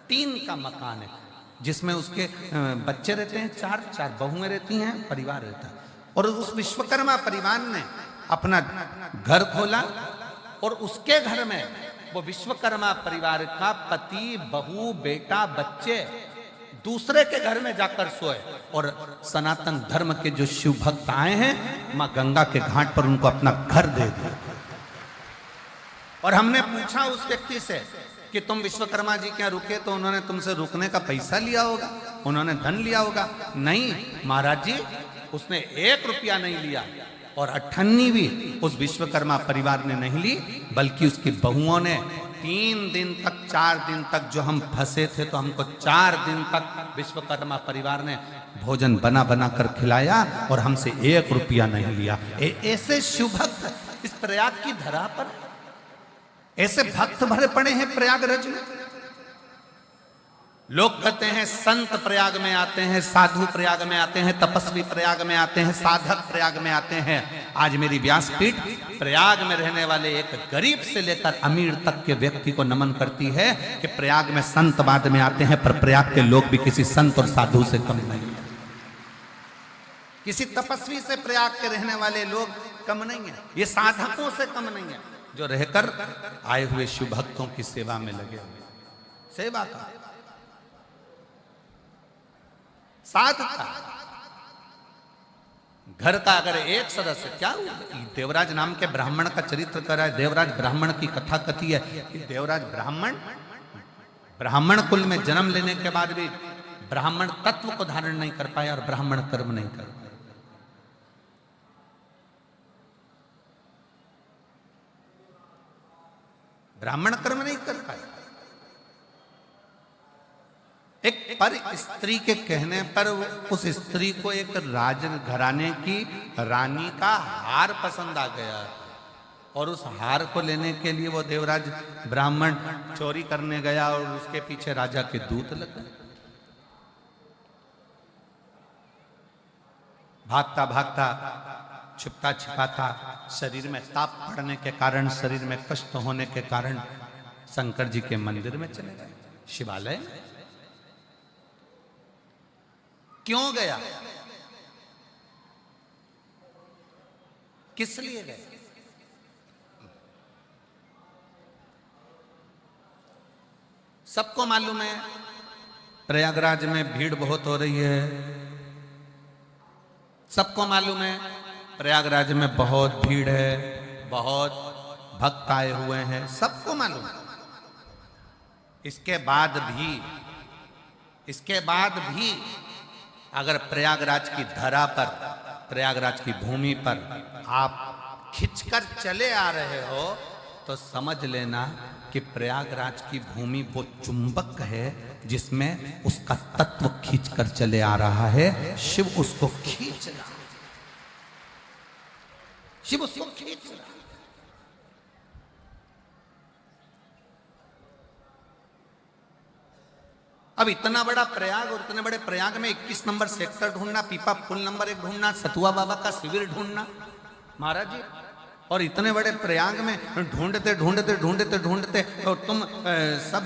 3 का मकान है, जिसमें उसके बच्चे रहते हैं, 4 बहुएं रहती हैं, परिवार रहता है। और उस विश्वकर्मा परिवार ने अपना घर खोला और उसके घर में वो विश्वकर्मा परिवार का पति, बहू, बेटा, बच्चे दूसरे के घर में जाकर सोए। और सनातन धर्म के जो शिव भक्त आए हैं, मां गंगा के घाट पर उनको अपना घर दे दिया। और हमने पूछा उस व्यक्ति से कि तुम विश्वकर्मा जी क्या रुके, तो उन्होंने तुमसे रुकने का पैसा लिया होगा, उन्होंने धन लिया होगा। नहीं महाराज जी, उसने 1 रुपया नहीं लिया और अठन्नी भी उस विश्वकर्मा परिवार ने नहीं ली, बल्कि उसकी बहुओं ने 3 दिन तक, 4 दिन तक, जो हम फंसे थे तो हमको 4 दिन तक विश्वकर्मा परिवार ने भोजन बना बना कर खिलाया और हमसे 1 रुपया नहीं लिया। ऐसे शिव भक्त इस प्रयाग की धरा पर, ऐसे भक्त भरे पड़े हैं प्रयागराज में। लोग कहते हैं संत प्रयाग में आते हैं, साधु प्रयाग में आते हैं, तपस्वी प्रयाग में आते हैं, साधक प्रयाग में आते हैं। आज मेरी व्यासपीठ प्रयाग में रहने वाले एक गरीब से लेकर अमीर तक के व्यक्ति को नमन करती है कि प्रयाग में संत बाद में आते हैं, पर प्रयाग के लोग भी किसी संत और साधु से कम नहीं है। किसी तपस्वी से प्रयाग के रहने वाले लोग कम नहीं है, ये साधकों से कम नहीं है, जो रहकर आए हुए शिव भक्तों की सेवा में लगे हुए। सेवा का साधता घर का अगर एक सदस्य, क्या हुआ, देवराज नाम के ब्राह्मण का चरित्र कर रहा है। देवराज ब्राह्मण की कथा कथी है कि देवराज ब्राह्मण कुल में जन्म लेने के बाद भी ब्राह्मण तत्व को धारण नहीं कर पाया और ब्राह्मण कर्म नहीं कर पाया। ब्राह्मण कर्म नहीं कर पाया। एक पर स्त्री के कहने पर उस स्त्री को एक राज घराने की रानी का हार पसंद आ गया और उस हार को लेने के लिए वो देवराज ब्राह्मण चोरी करने गया और उसके पीछे राजा के दूत लग गए। भागता भागता, छिपता छिपाता, शरीर में ताप पड़ने के कारण, शरीर में कष्ट होने के कारण शंकर जी के मंदिर में चले गए, शिवालय। क्यों गया, किस लिए गए? सबको मालूम है प्रयागराज में भीड़ बहुत हो रही है। सबको मालूम है प्रयागराज में बहुत भीड़ है, बहुत भक्त आए हुए हैं, सबको मालूम। इसके बाद भी अगर प्रयागराज की धरा पर, प्रयागराज की भूमि पर आप खिंचकर चले आ रहे हो तो समझ लेना कि प्रयागराज की भूमि वो चुंबक है जिसमें उसका तत्व खींचकर चले आ रहा है। शिव उसको खींच रहा है, शिव उसको खींच रहा है। अब इतना बड़ा प्रयाग और इतने बड़े प्रयाग में 21 नंबर सेक्टर ढूंढना, पीपा पुल नंबर 1 ढूंढना, सतुआ बाबा का शिविर ढूंढना महाराज जी, और इतने बड़े प्रयाग में ढूंढते ढूंढते ढूंढते ढूंढते और तुम सब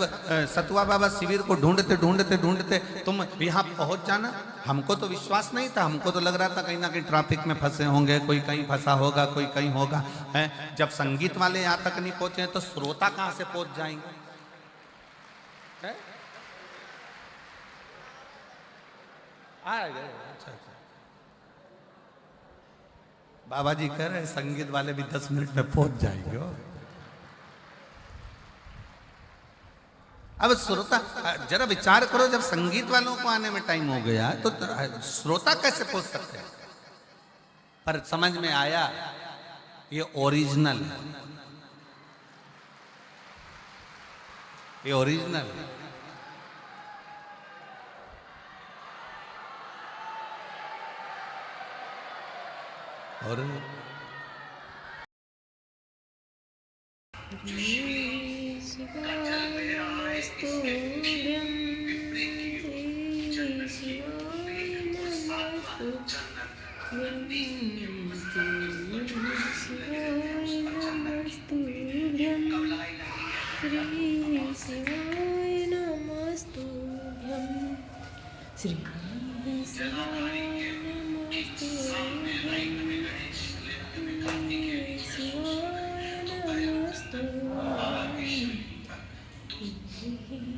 सतुआ बाबा शिविर को ढूंढते ढूंढते ढूंढते तुम यहाँ पहुंच जाना। हमको तो विश्वास नहीं था, हमको तो लग रहा था कहीं ना कहीं ट्रैफिक में फंसे होंगे, कोई कहीं फंसा होगा, कोई कहीं होगा है। जब संगीत वाले यहाँ तक नहीं पहुंचे तो श्रोता कहाँ से पहुंच जाएंगे है? आ गए। अच्छा अच्छा, बाबा जी कह रहे संगीत वाले भी 10 मिनट में पहुंच जाएंगे। अब श्रोता जरा विचार करो, जब संगीत वालों को आने में टाइम हो गया तो श्रोता कैसे पहुंच सकते हैं? पर समझ में आया ये ओरिजिनल है, ये ओरिजिनल है। और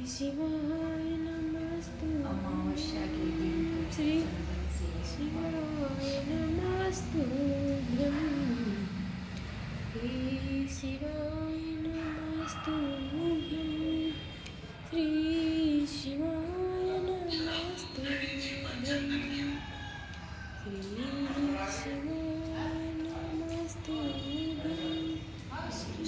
शिवाय नमस्तु अमावस्या के दिन श्री शिवाय नमस्तुभ्यं श्री शिवाय नमस्तुभ्यं श्री शिवाय नमस्तुभ्यं श्री शिवाय नमस्तुभ्यं श्री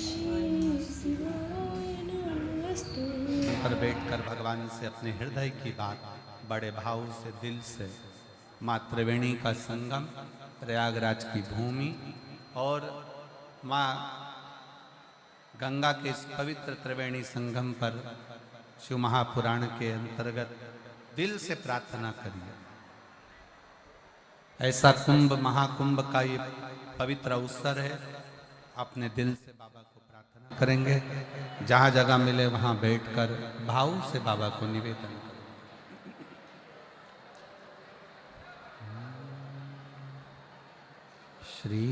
शिवाय नमस्तुभ्यं। पर बैठकर भगवान से अपने हृदय की बात बड़े भाव से, दिल से, माँ त्रिवेणी का संगम, प्रयागराज की भूमि और माँ गंगा के इस पवित्र त्रिवेणी संगम पर शिव महापुराण के अंतर्गत दिल से प्रार्थना करिए। ऐसा कुंभ, महाकुंभ का ये पवित्र अवसर है, अपने दिल से बाबा को प्रार्थना करेंगे। जहाँ जगह मिले वहाँ बैठकर भाव से बाबा को निवेदन करें। श्री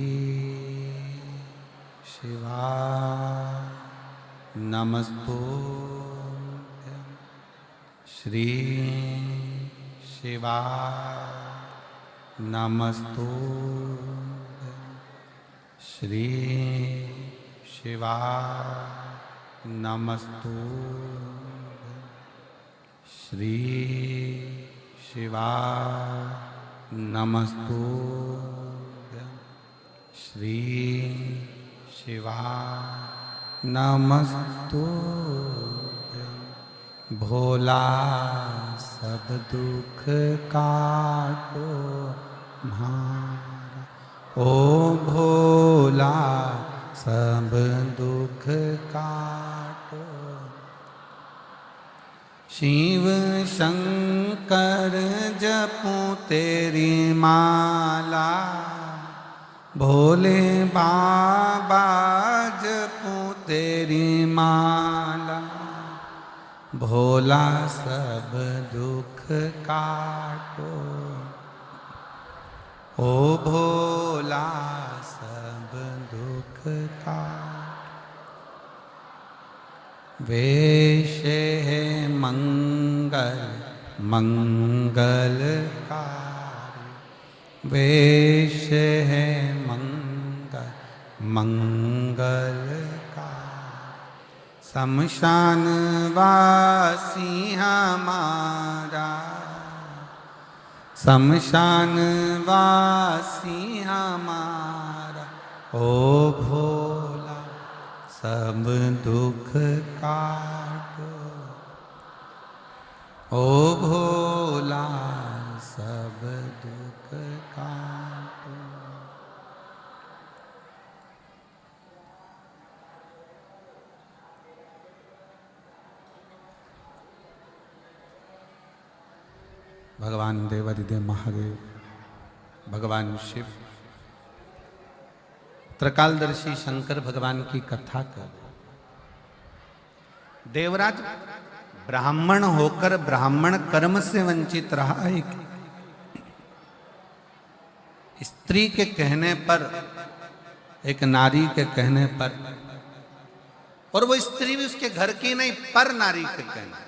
शिवा नमस्तुभ्यं, श्री शिवा नमस्तुभ्यं, श्री शिवा नमस्तुभ्यं, श्री शिवा नमस्तुभ्यं, श्री शिवा नमस्तुभ्यं। भोला सब दुख काटो म्हारा, ओ भोला सब दुख काटो। शिव शंकर जपूं तेरी माला, भोले बाबा जपूं तेरी माला। भोला सब दुख काटो, ओ भोला सब दुख काटो। वेश है मंगल मंगलकारी, वेश है मंगल मंगलकारी। शमशान वासी हमारा, शमशान वासी हमारा, ओ भोला सब दुख काटो, ओ भोला सब दुख काटो। भगवान देवादिदेव महादेव, भगवान शिव, त्रिकालदर्शी शंकर भगवान की कथा कर। देवराज ब्राह्मण होकर ब्राह्मण कर्म से वंचित रहा। एक स्त्री के कहने पर, एक नारी के कहने पर, और वो स्त्री भी उसके घर की नहीं, पर नारी के कहने,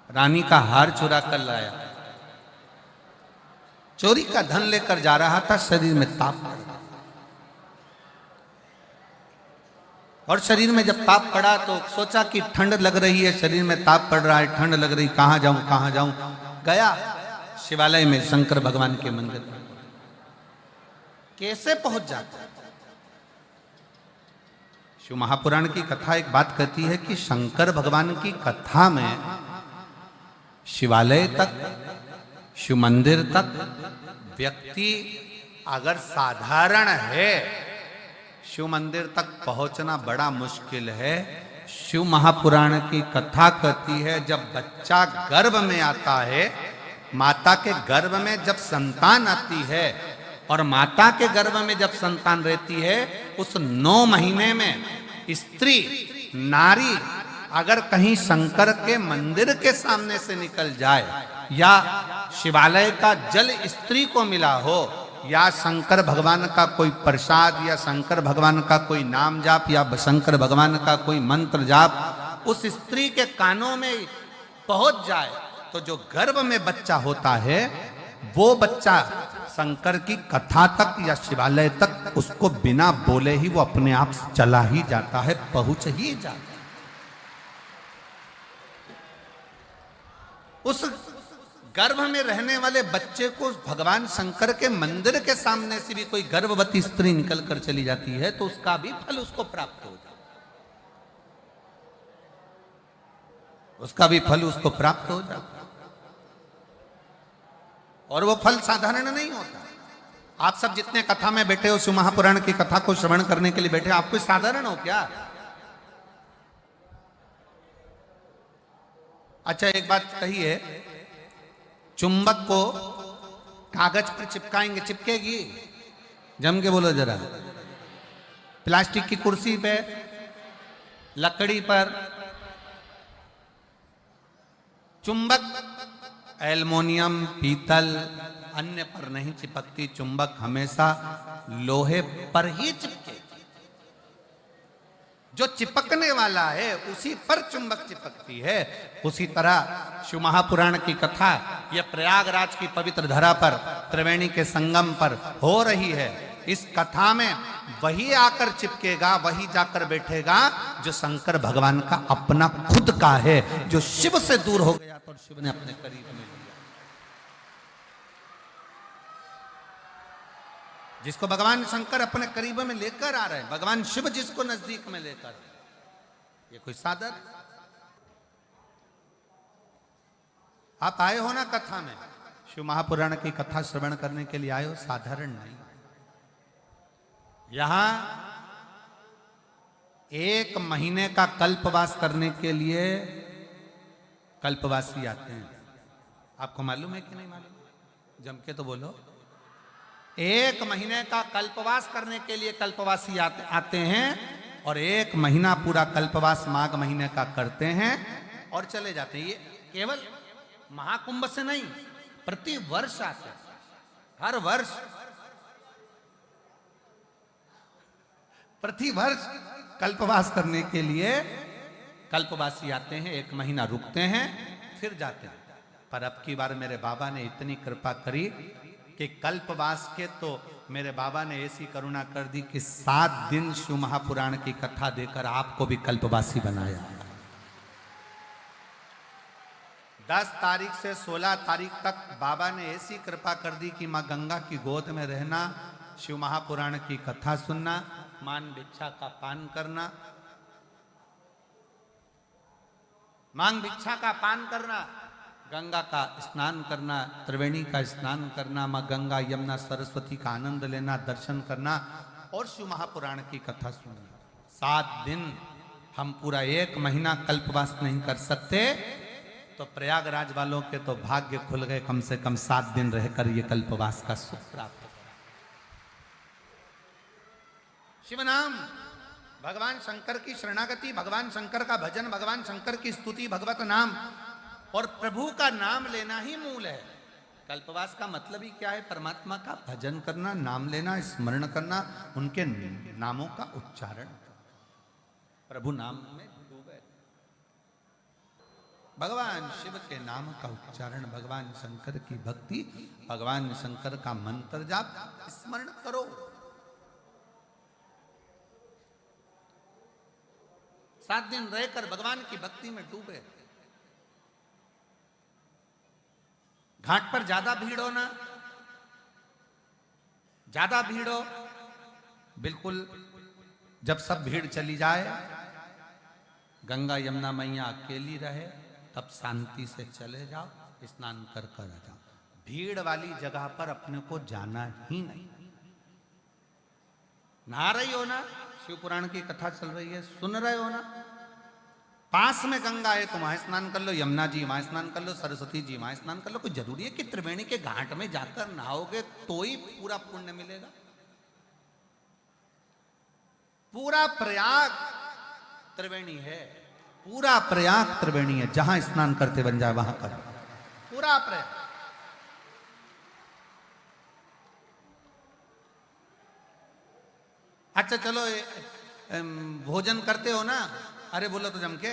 रानी का हार चुरा कर लाया, चोरी का धन लेकर जा रहा था। शरीर में ताप पड़ा, और शरीर में जब ताप पड़ा तो सोचा कि ठंड लग रही है, शरीर में ताप पड़ रहा है, ठंड लग रही, कहां जाऊं कहां जाऊं। गया शिवालय में शंकर भगवान के मंदिर में। कैसे पहुंच जाता? शिव महापुराण की कथा एक बात कहती है कि शंकर भगवान की कथा में शिवालय तक, शिव मंदिर तक व्यक्ति अगर साधारण है, शिव मंदिर तक पहुंचना बड़ा मुश्किल है। शिव महापुराण की कथा कहती है जब बच्चा गर्भ में आता है, माता के गर्भ में जब संतान आती है, और माता के गर्भ में जब संतान रहती है, उस 9 महीने में स्त्री नारी अगर कहीं शंकर के मंदिर के सामने से निकल जाए, या शिवालय का जल स्त्री को मिला हो, या शंकर भगवान का कोई प्रसाद, या शंकर भगवान का कोई नाम जाप, या शंकर भगवान का कोई मंत्र जाप उस स्त्री के कानों में पहुंच जाए, तो जो गर्भ में बच्चा होता है वो बच्चा शंकर की कथा तक या शिवालय तक उसको बिना बोले ही वो अपने आप चला ही जाता है, पहुंच ही जाता है। उस गर्भ में रहने वाले बच्चे को भगवान शंकर के मंदिर के सामने से भी कोई गर्भवती स्त्री निकल कर चली जाती है तो उसका भी फल उसको प्राप्त हो जाता, उसका भी फल उसको प्राप्त हो जाता। और वो फल साधारण नहीं होता। आप सब जितने कथा में बैठे हो, शिव महापुराण की कथा को श्रवण करने के लिए बैठे, आप कोई साधारण हो क्या? अच्छा एक बात कही है, चुंबक को कागज पर चिपकाएंगे, चिपकेगी? जम के बोलो जरा। प्लास्टिक की कुर्सी पे, लकड़ी पर, चुंबक एल्युमिनियम, पीतल, अन्य पर नहीं चिपकती। चुंबक हमेशा लोहे पर ही चिपके। जो चिपकने वाला है उसी पर चुंबक चिपकती है। उसी तरह शिव महापुराण की कथा यह प्रयागराज की पवित्र धरा पर, त्रिवेणी के संगम पर हो रही है। इस कथा में वही आकर चिपकेगा, वही जाकर बैठेगा जो शंकर भगवान का अपना खुद का है, जो शिव से दूर हो गया तो शिव ने अपने करीब में लिया। जिसको भगवान शंकर अपने करीब में लेकर आ रहे हैं, भगवान शिव जिसको नजदीक में लेकर, ये कोई साधन? आप आए हो ना कथा में, शिव महापुराण की कथा श्रवण करने के लिए आए हो, साधारण नहीं। यहां 1 महीने का कल्पवास करने के लिए कल्पवासी आते हैं। आपको मालूम है कि नहीं मालूम? जम के तो बोलो। 1 महीने का कल्पवास करने के लिए कल्पवासी आते हैं, और 1 महीना पूरा कल्पवास माघ महीने का करते हैं और चले जाते हैं। ये केवल महाकुंभ से नहीं, प्रति वर्ष आते हैं। हर वर्ष, प्रति वर्ष कल्पवास करने के लिए कल्पवासी आते हैं, 1 महीना रुकते हैं, फिर जाते हैं। पर अब की बार मेरे बाबा ने इतनी कृपा करी कि कल्पवास के तो मेरे बाबा ने ऐसी करुणा कर दी कि 7 दिन शिव महापुराण की कथा देकर आपको भी कल्पवासी बनाया। 10 तारीख से 16 तारीख तक बाबा ने ऐसी कृपा कर दी कि मां गंगा की गोद में रहना, शिव महापुराण की कथा सुनना, मान भिक्षा का पान करना, मांग भिक्षा का पान करना, गंगा का स्नान करना, त्रिवेणी का स्नान करना, मां गंगा यमुना सरस्वती का आनंद लेना, दर्शन करना और शिव महापुराण की कथा सुनना। 7 दिन हम पूरा 1 महीना कल्पवास नहीं कर सकते, तो प्रयागराज वालों के तो भाग्य खुल गए, कम से कम 7 दिन रहकर ये कल्पवास का सुख प्राप्त। शिव नाम, भगवान शंकर की शरणागति, भगवान शंकर का भजन, भगवान शंकर की स्तुति, भगवत नाम और प्रभु का नाम लेना ही मूल है। कल्पवास का मतलब ही क्या है? परमात्मा का भजन करना, नाम लेना, स्मरण करना, उनके नामों का उच्चारण, प्रभु नाम में डूबे, भगवान शिव के नाम का उच्चारण, भगवान शंकर की भक्ति, भगवान शंकर का मंत्र जाप, स्मरण करो। 7 दिन रहकर भगवान की भक्ति में डूबे। घाट पर ज्यादा भीड़ हो ना, ज्यादा भीड़ हो, बिल्कुल जब सब भीड़ चली जाए, गंगा यमुना मैया अकेली रहे, तब शांति से चले जाओ, स्नान कर कर आ जाओ। भीड़ वाली जगह पर अपने को जाना ही नहीं। नहा रही हो ना, शिव पुराण की कथा चल रही है, सुन रहे हो ना, पास में गंगा है तो वहां स्नान कर लो, यमुना जी वहां स्नान कर लो, सरस्वती जी वहां स्नान कर लो। कोई जरूरी है कि त्रिवेणी के घाट में जाकर नहाओगे तो ही पूरा पुण्य मिलेगा? पूरा प्रयाग त्रिवेणी है, पूरा प्रयाग त्रिवेणी है, जहां स्नान करते बन जाए वहां करो, पूरा प्रयाग। अच्छा चलो, भोजन करते हो ना, अरे बोलो तो जम के,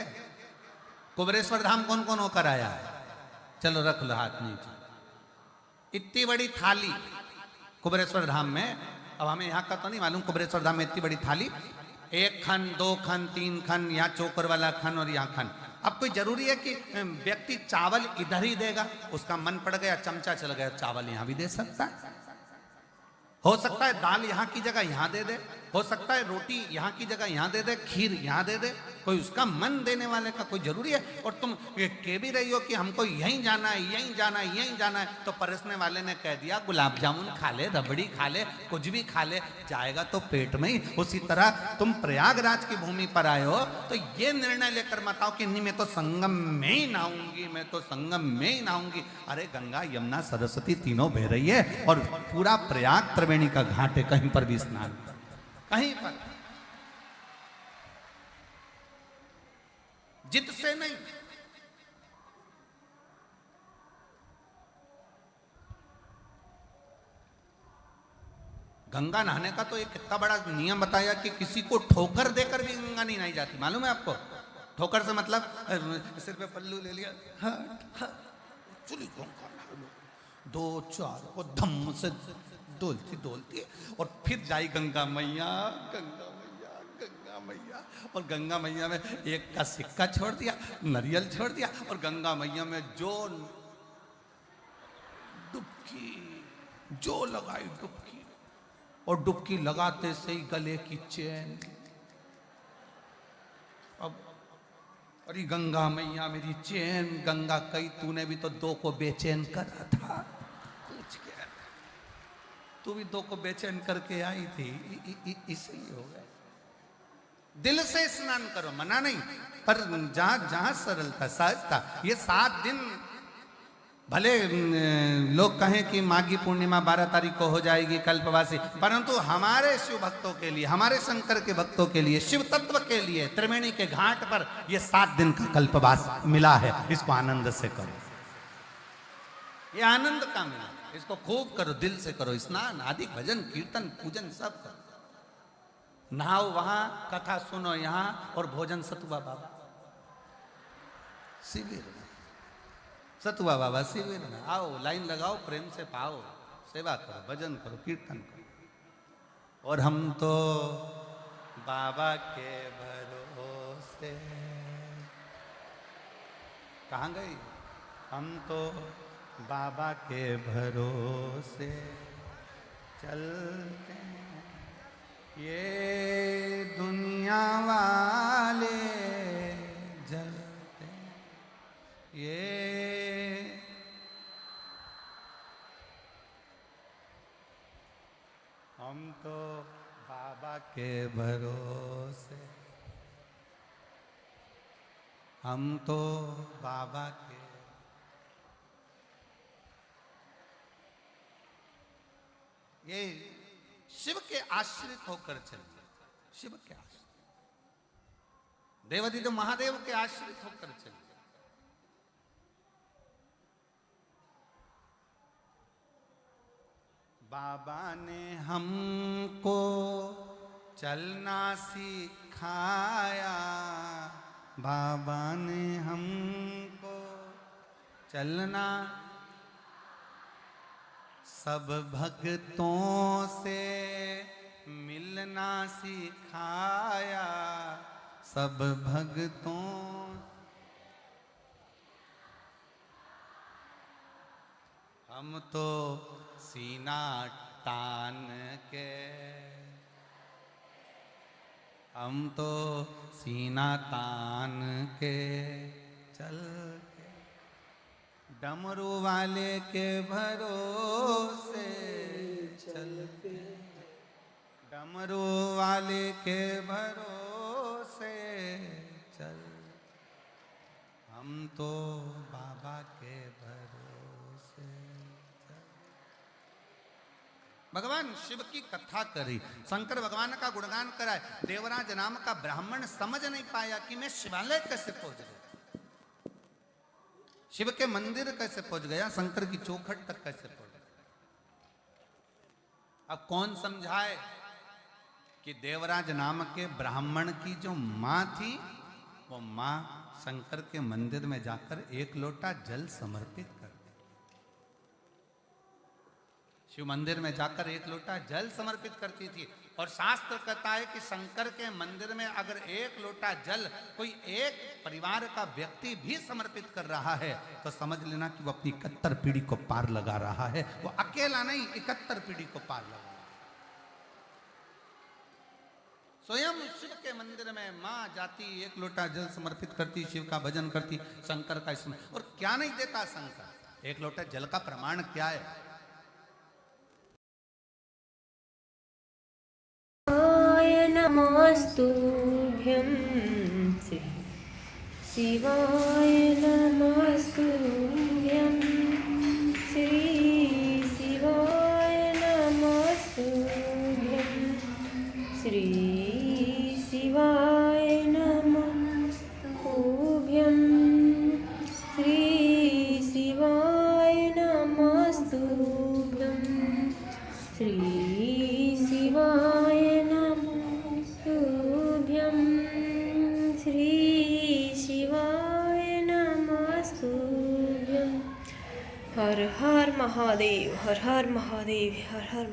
कुबेरेश्वर धाम कौन कौन होकर आया है? चलो रख लो हाथ नीचे। इतनी बड़ी थाली कुबेरेश्वर धाम में, अब हमें यहाँ का तो नहीं मालूम, कुबेरेश्वर धाम में इतनी बड़ी थाली, 1 खन, 2 खन, 3 खन, यहाँ चोकर वाला खन और यहाँ खन। अब कोई जरूरी है कि व्यक्ति चावल इधर ही देगा? उसका मन पड़ गया, चमचा चल गया, चावल यहाँ भी दे सकता है। हो सकता है दाल यहाँ की जगह यहाँ दे दे, हो सकता है रोटी यहाँ की जगह यहाँ दे दे, खीर यहाँ दे दे, कोई उसका मन देने वाले का कोई जरूरी है? और तुम कह भी रही हो कि हमको यहीं जाना है, यहीं जाना है, यहीं जाना है, तो परसने वाले ने कह दिया गुलाब जामुन खा ले, रबड़ी खा ले, कुछ भी खा ले, जाएगा तो पेट में ही। उसी तरह तुम प्रयागराज की भूमि पर आए हो तो ये निर्णय लेकर मत आओ कि नहीं मैं तो संगम में ही नहाऊंगी, मैं तो संगम में ही नहाऊंगी। अरे गंगा यमुना सरस्वती तीनों बह रही है और पूरा प्रयाग त्रिवेणी का घाट है, कहीं पर भी स्नान, कहीं पर जिद से नहीं। गंगा नहाने का तो एक कितना बड़ा नियम बताया कि किसी को ठोकर देकर भी गंगा नहीं नहाई जाती, मालूम है आपको? ठोकर से मतलब सिर पे पल्लू ले लिया, चली गंगा 2-4 को धम्म से डोलती डोलती और फिर जाई गंगा मैया, गंगा मैया, गंगा मैया, और गंगा मैया में 1 का सिक्का छोड़ दिया, नारियल छोड़ दिया, और गंगा मैया में जो डुबकी जो लगाई डुबकी, और डुबकी लगाते से ही गले की चैन। अब अरे गंगा मैया मेरी चैन, गंगा कही तूने भी तो 2 को बेचैन करा था, तू भी 2 को बेचैन करके आई थी, इसलिए हो गया। दिल से स्नान करो, मना नहीं, पर जहां जहां सरलता सहजता। ये 7 दिन भले लोग कहें कि माघी पूर्णिमा 12 तारीख को हो जाएगी कल्पवासी, परंतु हमारे शिव भक्तों के लिए, हमारे शंकर के भक्तों के लिए, शिव तत्व के लिए त्रिवेणी के घाट पर ये 7 दिन का कल्पवास मिला है। इसको आनंद से करो, ये आनंद का मिला, इसको खूब करो, दिल से करो, स्नान आदि भजन कीर्तन पूजन सब करो, नहाओ वहां, कथा सुनो यहाँ, और भोजन सतुआ बाबा शिविर में, सतुआ बाबा शिविर में आओ, लाइन लगाओ, प्रेम से पाओ, सेवा करो, भजन करो, कीर्तन करो। और हम तो बाबा के भरोसे, कहाँ गई? हम तो बाबा के भरोसे चलते हैं, ये दुनिया वाले जलते हैं, ये हम तो बाबा के भरोसे, हम तो बाबा के, ये शिव के आश्रित होकर चलिए, शिव के आश्रित, देवादिदेव महादेव के आश्रित होकर चलिए। बाबा ने हमको चलना सिखाया, बाबा ने हमको चलना, सब भक्तों से मिलना सिखाया, सब भक्तों, हम तो सीना तान के, हम तो सीना तान के चल, डमरू वाले के भरोसे चलते, डमरू वाले के भरोसे चल, हम तो बाबा के भरोसे चल। भगवान शिव की कथा करी, शंकर भगवान का गुणगान कराए, देवराज नाम का ब्राह्मण समझ नहीं पाया कि मैं शिवालय कैसे पहुंच गया, शिव के मंदिर कैसे पहुंच गया, शंकर की चौखट तक कैसे पहुंच गया। अब कौन समझाए कि देवराज नाम के ब्राह्मण की जो मां थी, वो मां शंकर के मंदिर में जाकर एक लोटा जल समर्पित कर दी। शिव मंदिर में जाकर एक लोटा जल समर्पित करती थी। और शास्त्र कहता है कि शंकर के मंदिर में अगर एक लोटा जल कोई एक परिवार का व्यक्ति भी समर्पित कर रहा है तो समझ लेना कि वो अपनी 71 पीढ़ी को पार लगा रहा है। वो अकेला नहीं, 71 पीढ़ी को पार लगा। स्वयं शिव के मंदिर में मां जाती, एक लोटा जल समर्पित करती, शिव का भजन करती, शंकर का स्मरण। और क्या नहीं देता शंकर, एक लोटा जल का प्रमाण क्या है? नमस्तुभ्यं श्री शिवाय नमस्तुभ्यं श्री शिवाय नमस्तुभ्यं श्री शिवाय नमस्तुभ्यं श्री शिवाय नमस्तुभ्यं श्री शिवाय श्री शिवाय नमस्तुभ्यं। हर हर महादेव, हर हर महादेव, हर हर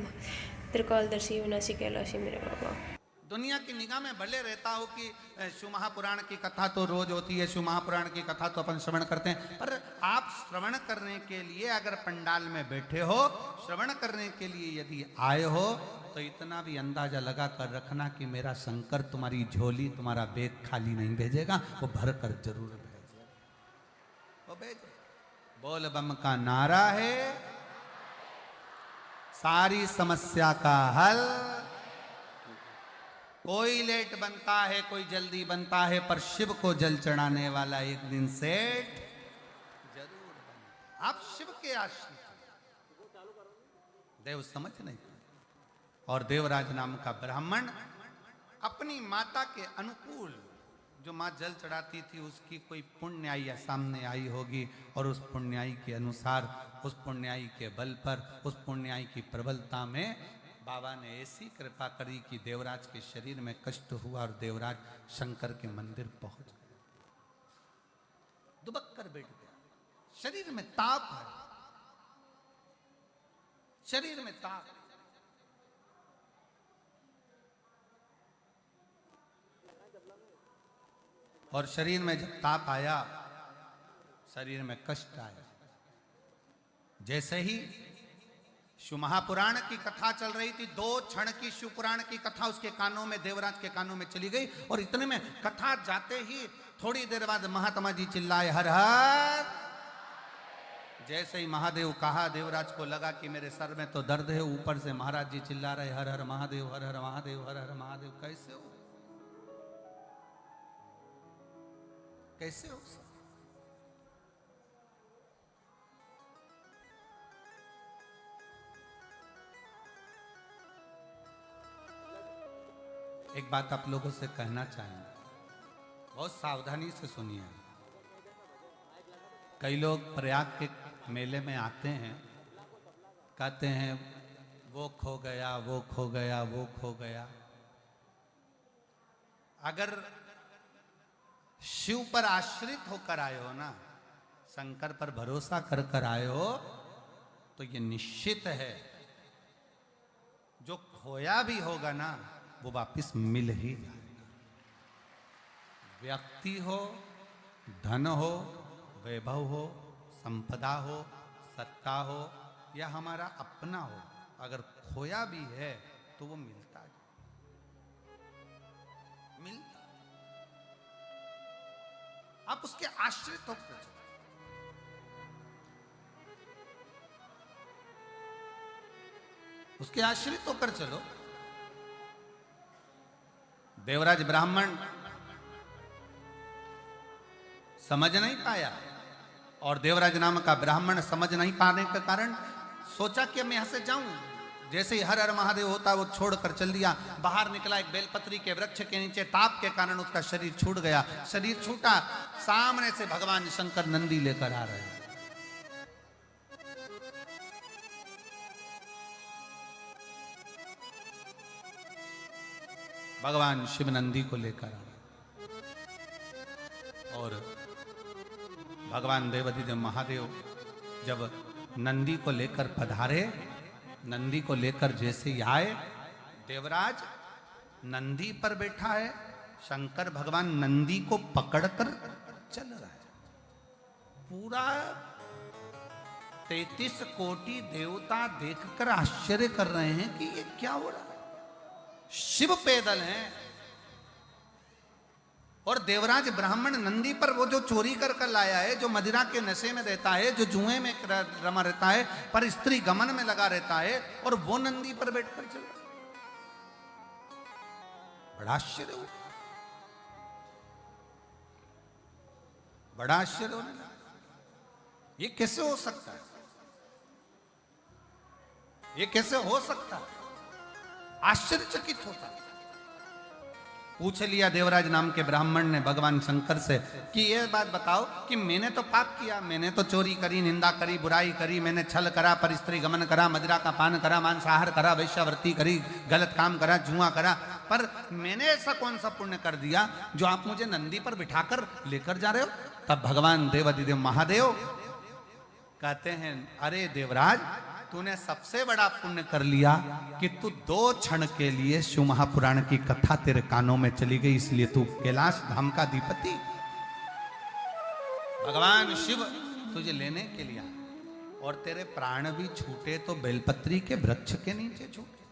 त्रिकालदर्शी विनाशी कैलाशी मेरे बाबा। दुनिया की निगाह में भले रहता हो कि शिव महापुराण की कथा तो रोज होती है, शिव महापुराण की कथा तो अपन श्रवण करते हैं, पर आप श्रवण करने के लिए अगर पंडाल में बैठे हो, श्रवण करने के लिए यदि आए हो, तो इतना भी अंदाजा लगा कर रखना कि मेरा शंकर तुम्हारी झोली, तुम्हारा बैग खाली नहीं भेजेगा, वो भर कर जरूर भेजेगा, वो भेजे। बोल बम का नारा है सारी समस्या का हल। कोई लेट बनता है, कोई जल्दी बनता है, पर शिव को जल चढ़ाने वाला एक दिन सेठ जरूर बने। आप शिव के आश्रित, देव समझ नहीं। और देवराज नाम का ब्राह्मण अपनी माता के अनुकूल, जो माँ जल चढ़ाती थी उसकी कोई पुण्याई सामने आई होगी, और उस पुण्याई के अनुसार, उस पुण्याई के बल पर, उस पुण्याई की प्रबलता में बाबा ने ऐसी कृपा करी कि देवराज के शरीर में कष्ट हुआ और देवराज शंकर के मंदिर पहुंच गया, दुबक कर बैठ गया। शरीर में ताप है, शरीर में ताप, और शरीर में जब ताप आया, शरीर में कष्ट आया। जैसे ही शिव महापुराण की कथा चल रही थी, 2 क्षण की शिव पुराण की कथा उसके कानों में, देवराज के कानों में चली गई, और इतने में कथा जाते ही थोड़ी देर बाद महात्मा जी चिल्लाए हर हर। जैसे ही महादेव कहा, देवराज को लगा कि मेरे सर में तो दर्द है, ऊपर से महाराज जी चिल्ला रहे हर हर महादेव, हर हर महादेव, हर हर महादेव। कैसे हो, कैसे हो? एक बात आप लोगों से कहना चाहेंगे, बहुत सावधानी से सुनिए। कई लोग प्रयाग के मेले में आते हैं, कहते हैं वो खो गया, वो खो गया, वो खो गया। अगर शिव पर आश्रित होकर आए हो ना, शंकर पर भरोसा कर कर आए हो, तो ये निश्चित है जो खोया भी होगा ना, वो वापिस मिल ही जाएगा। व्यक्ति हो, धन हो, वैभव हो, संपदा हो, सत्ता हो, या हमारा अपना हो, अगर खोया भी है तो वो मिलता है, मिलता। आप उसके आश्रित होकर चलो, उसके आश्रित होकर चलो। देवराज ब्राह्मण समझ नहीं पाया, और देवराज नाम का ब्राह्मण समझ नहीं पाने के कारण सोचा कि मैं यहां से जाऊं। जैसे ही हर हर महादेव होता वो छोड़कर चल दिया। बाहर निकला, एक बेलपत्री के वृक्ष के नीचे ताप के कारण उसका शरीर छूट गया। शरीर छूटा, सामने से भगवान शंकर नंदी लेकर आ रहे हैं। भगवान शिव नंदी को लेकर आ रहे, और भगवान देवाधिदेव महादेव जब नंदी को लेकर पधारे, नंदी को लेकर जैसे ही आए, देवराज नंदी पर बैठा है, शंकर भगवान नंदी को पकड़कर चल रहा है। पूरा 33 कोटि देवता देखकर आश्चर्य कर रहे हैं कि ये क्या हो रहा है। शिव पैदल हैं, और देवराज ब्राह्मण नंदी पर वो जो चोरी कर कर लाया है, जो मदिरा के नशे में रहता है, जो जुए में रमा रहता है, पर स्त्री गमन में लगा रहता है, और वो नंदी पर बैठकर चल रहा। बड़ा आश्चर्य हो, बड़ा आश्चर्य होने लगा। ये कैसे हो सकता है, ये कैसे हो सकता है? आश्चर्यचकित होता। पूछ लिया देवराज नाम के ब्राह्मण ने भगवान शंकर से कि ये बात बताओ कि मैंने तो पाप किया, मैंने तो चोरी करी, निंदा करी, बुराई करी, मैंने छल करा, पर स्त्री गमन करा, मदिरा का पान करा, मांसाहार करा, वैश्यावृत्ति करी, गलत काम करा, जुआ करा, पर मैंने ऐसा कौन सा पुण्य कर दिया जो आप मुझे नंदी पर बिठाकर लेकर जा रहे हो? तब भगवान देवाधिदेव महादेव कहते हैं, अरे देवराज, तूने सबसे बड़ा पुण्य कर लिया कि तू 2 क्षण के लिए शिव महापुराण की कथा तेरे कानों में चली गई, इसलिए तू कैलाश धाम का अधिपति। भगवान शिव तुझे लेने के लिए आए, और तेरे प्राण भी छूटे तो बेलपत्री के वृक्ष के नीचे छूटे,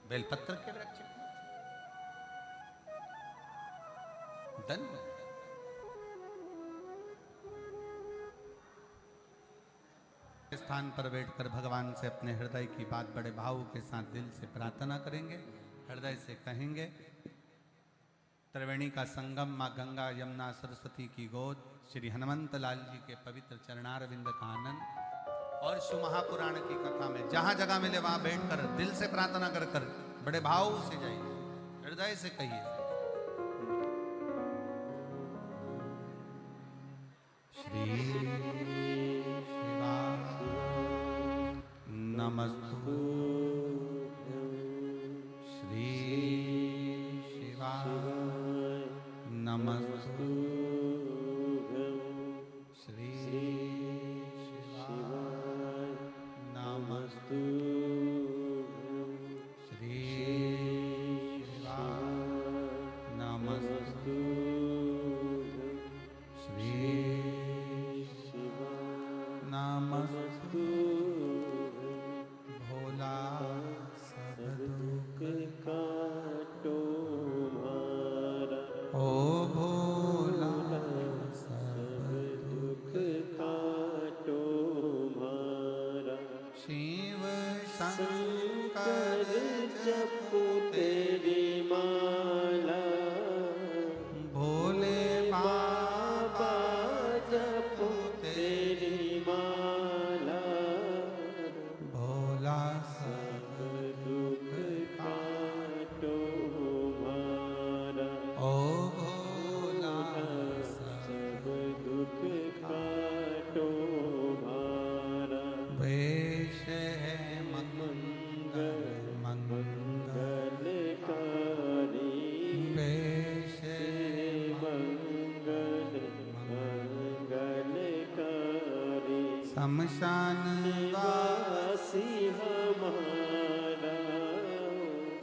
बेलपत्र के वृक्ष के धन्य। स्थान पर बैठकर भगवान से अपने हृदय की बात बड़े भाव के साथ दिल से प्रार्थना करेंगे, हृदय से कहेंगे। त्रिवेणी का संगम माँ गंगा यमुना सरस्वती की गोद, श्री हनुमंत लाल जी के पवित्र चरणारविंद का आनंद, और शिव महापुराण की कथा में जहां जगह मिले वहां बैठकर दिल से प्रार्थना कर कर बड़े भाव से जाइए, हृदय से कहिए, श्री नमस्तु श्री शिवाय नमस्तु श्री शिवाय नमस्तु। जपू तेरी माला, भोले बाबा जपू तेरी माला, भोला सब दुख काटो मारा। ओ भोला सब दुख काटो मारा। वेश है मंगल मंगलकारी, वेश मंगल मंगलकारी, शमशान वासी हमारा,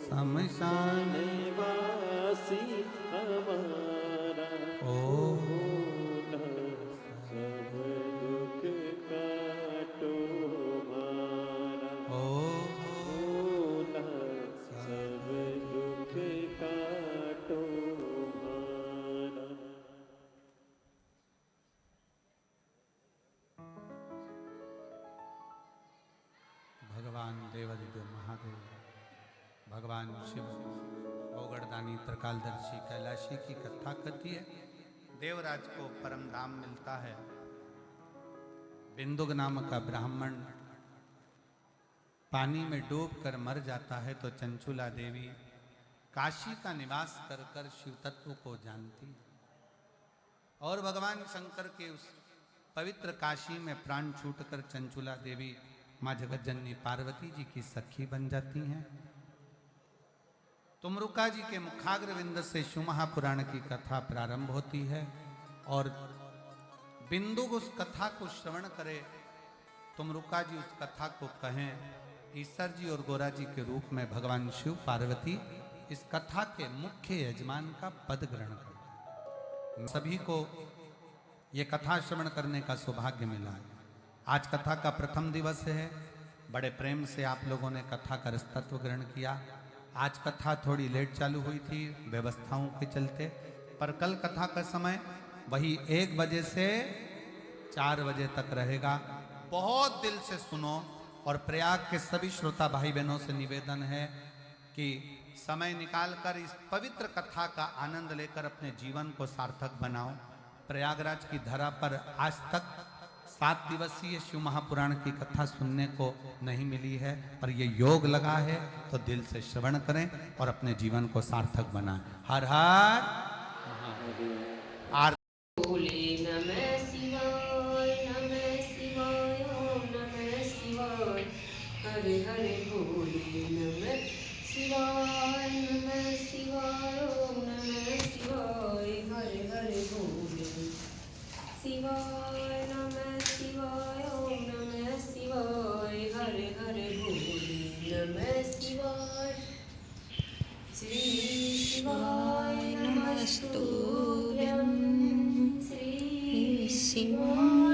शमशान वासी हमारा। ओ सब दुख काटो मारा। ओ सब दुख काटो मारा। भगवान देवादिदेव महादेव, भगवान शिव ओगड़दानी त्रिकालदर्शी कैलाशी की कथा करती है। देवराज को परम धाम मिलता है। बिंदुक नामक का ब्राह्मण पानी में डूबकर मर जाता है तो चंचुला देवी काशी का निवास कर कर शिव तत्व को जानती और भगवान शंकर के उस पवित्र काशी में प्राण छूटकर चंचुला देवी माँ जगत जननी पार्वती जी की सखी बन जाती हैं। तुमरुका जी के मुखाग्रविंद से शिव महापुराण की कथा प्रारंभ होती है और बिंदुक उस कथा को श्रवण करे, तुमरुका जी उस कथा को कहें। ईश्वर जी और गोरा जी के रूप में भगवान शिव पार्वती इस कथा के मुख्य यजमान का पद ग्रहण करते। सभी को ये कथा श्रवण करने का सौभाग्य मिला है। आज कथा का प्रथम दिवस है। बड़े प्रेम से आप लोगों ने कथा का रसतत्व ग्रहण किया। आज कथा थोड़ी लेट चालू हुई थी व्यवस्थाओं के चलते, पर कल कथा का समय वही 1 बजे से 4 बजे तक रहेगा। बहुत दिल से सुनो और प्रयाग के सभी श्रोता भाई बहनों से निवेदन है कि समय निकालकर इस पवित्र कथा का आनंद लेकर अपने जीवन को सार्थक बनाओ। प्रयागराज की धरा पर आज तक 7 दिवसीय शिव महापुराण की कथा सुनने को नहीं मिली है, पर ये योग लगा है तो दिल से श्रवण करें और अपने जीवन को सार्थक बनाएं। हर हर महादेव। भोले नमः शिवाय, नमः शिवाय, ओम नमः शिवाय। हरे हरे भोले नमः शिवाय, नमः शिवाय, ओम नमः शिवाय। हरे हरे भोले शिवाय, नमः शिवाय, ओम नमः शिवाय। हरे हरे भोले नमः शिवाय। श्री शिवाय नमस्तुभ्यं, श्री शिवाय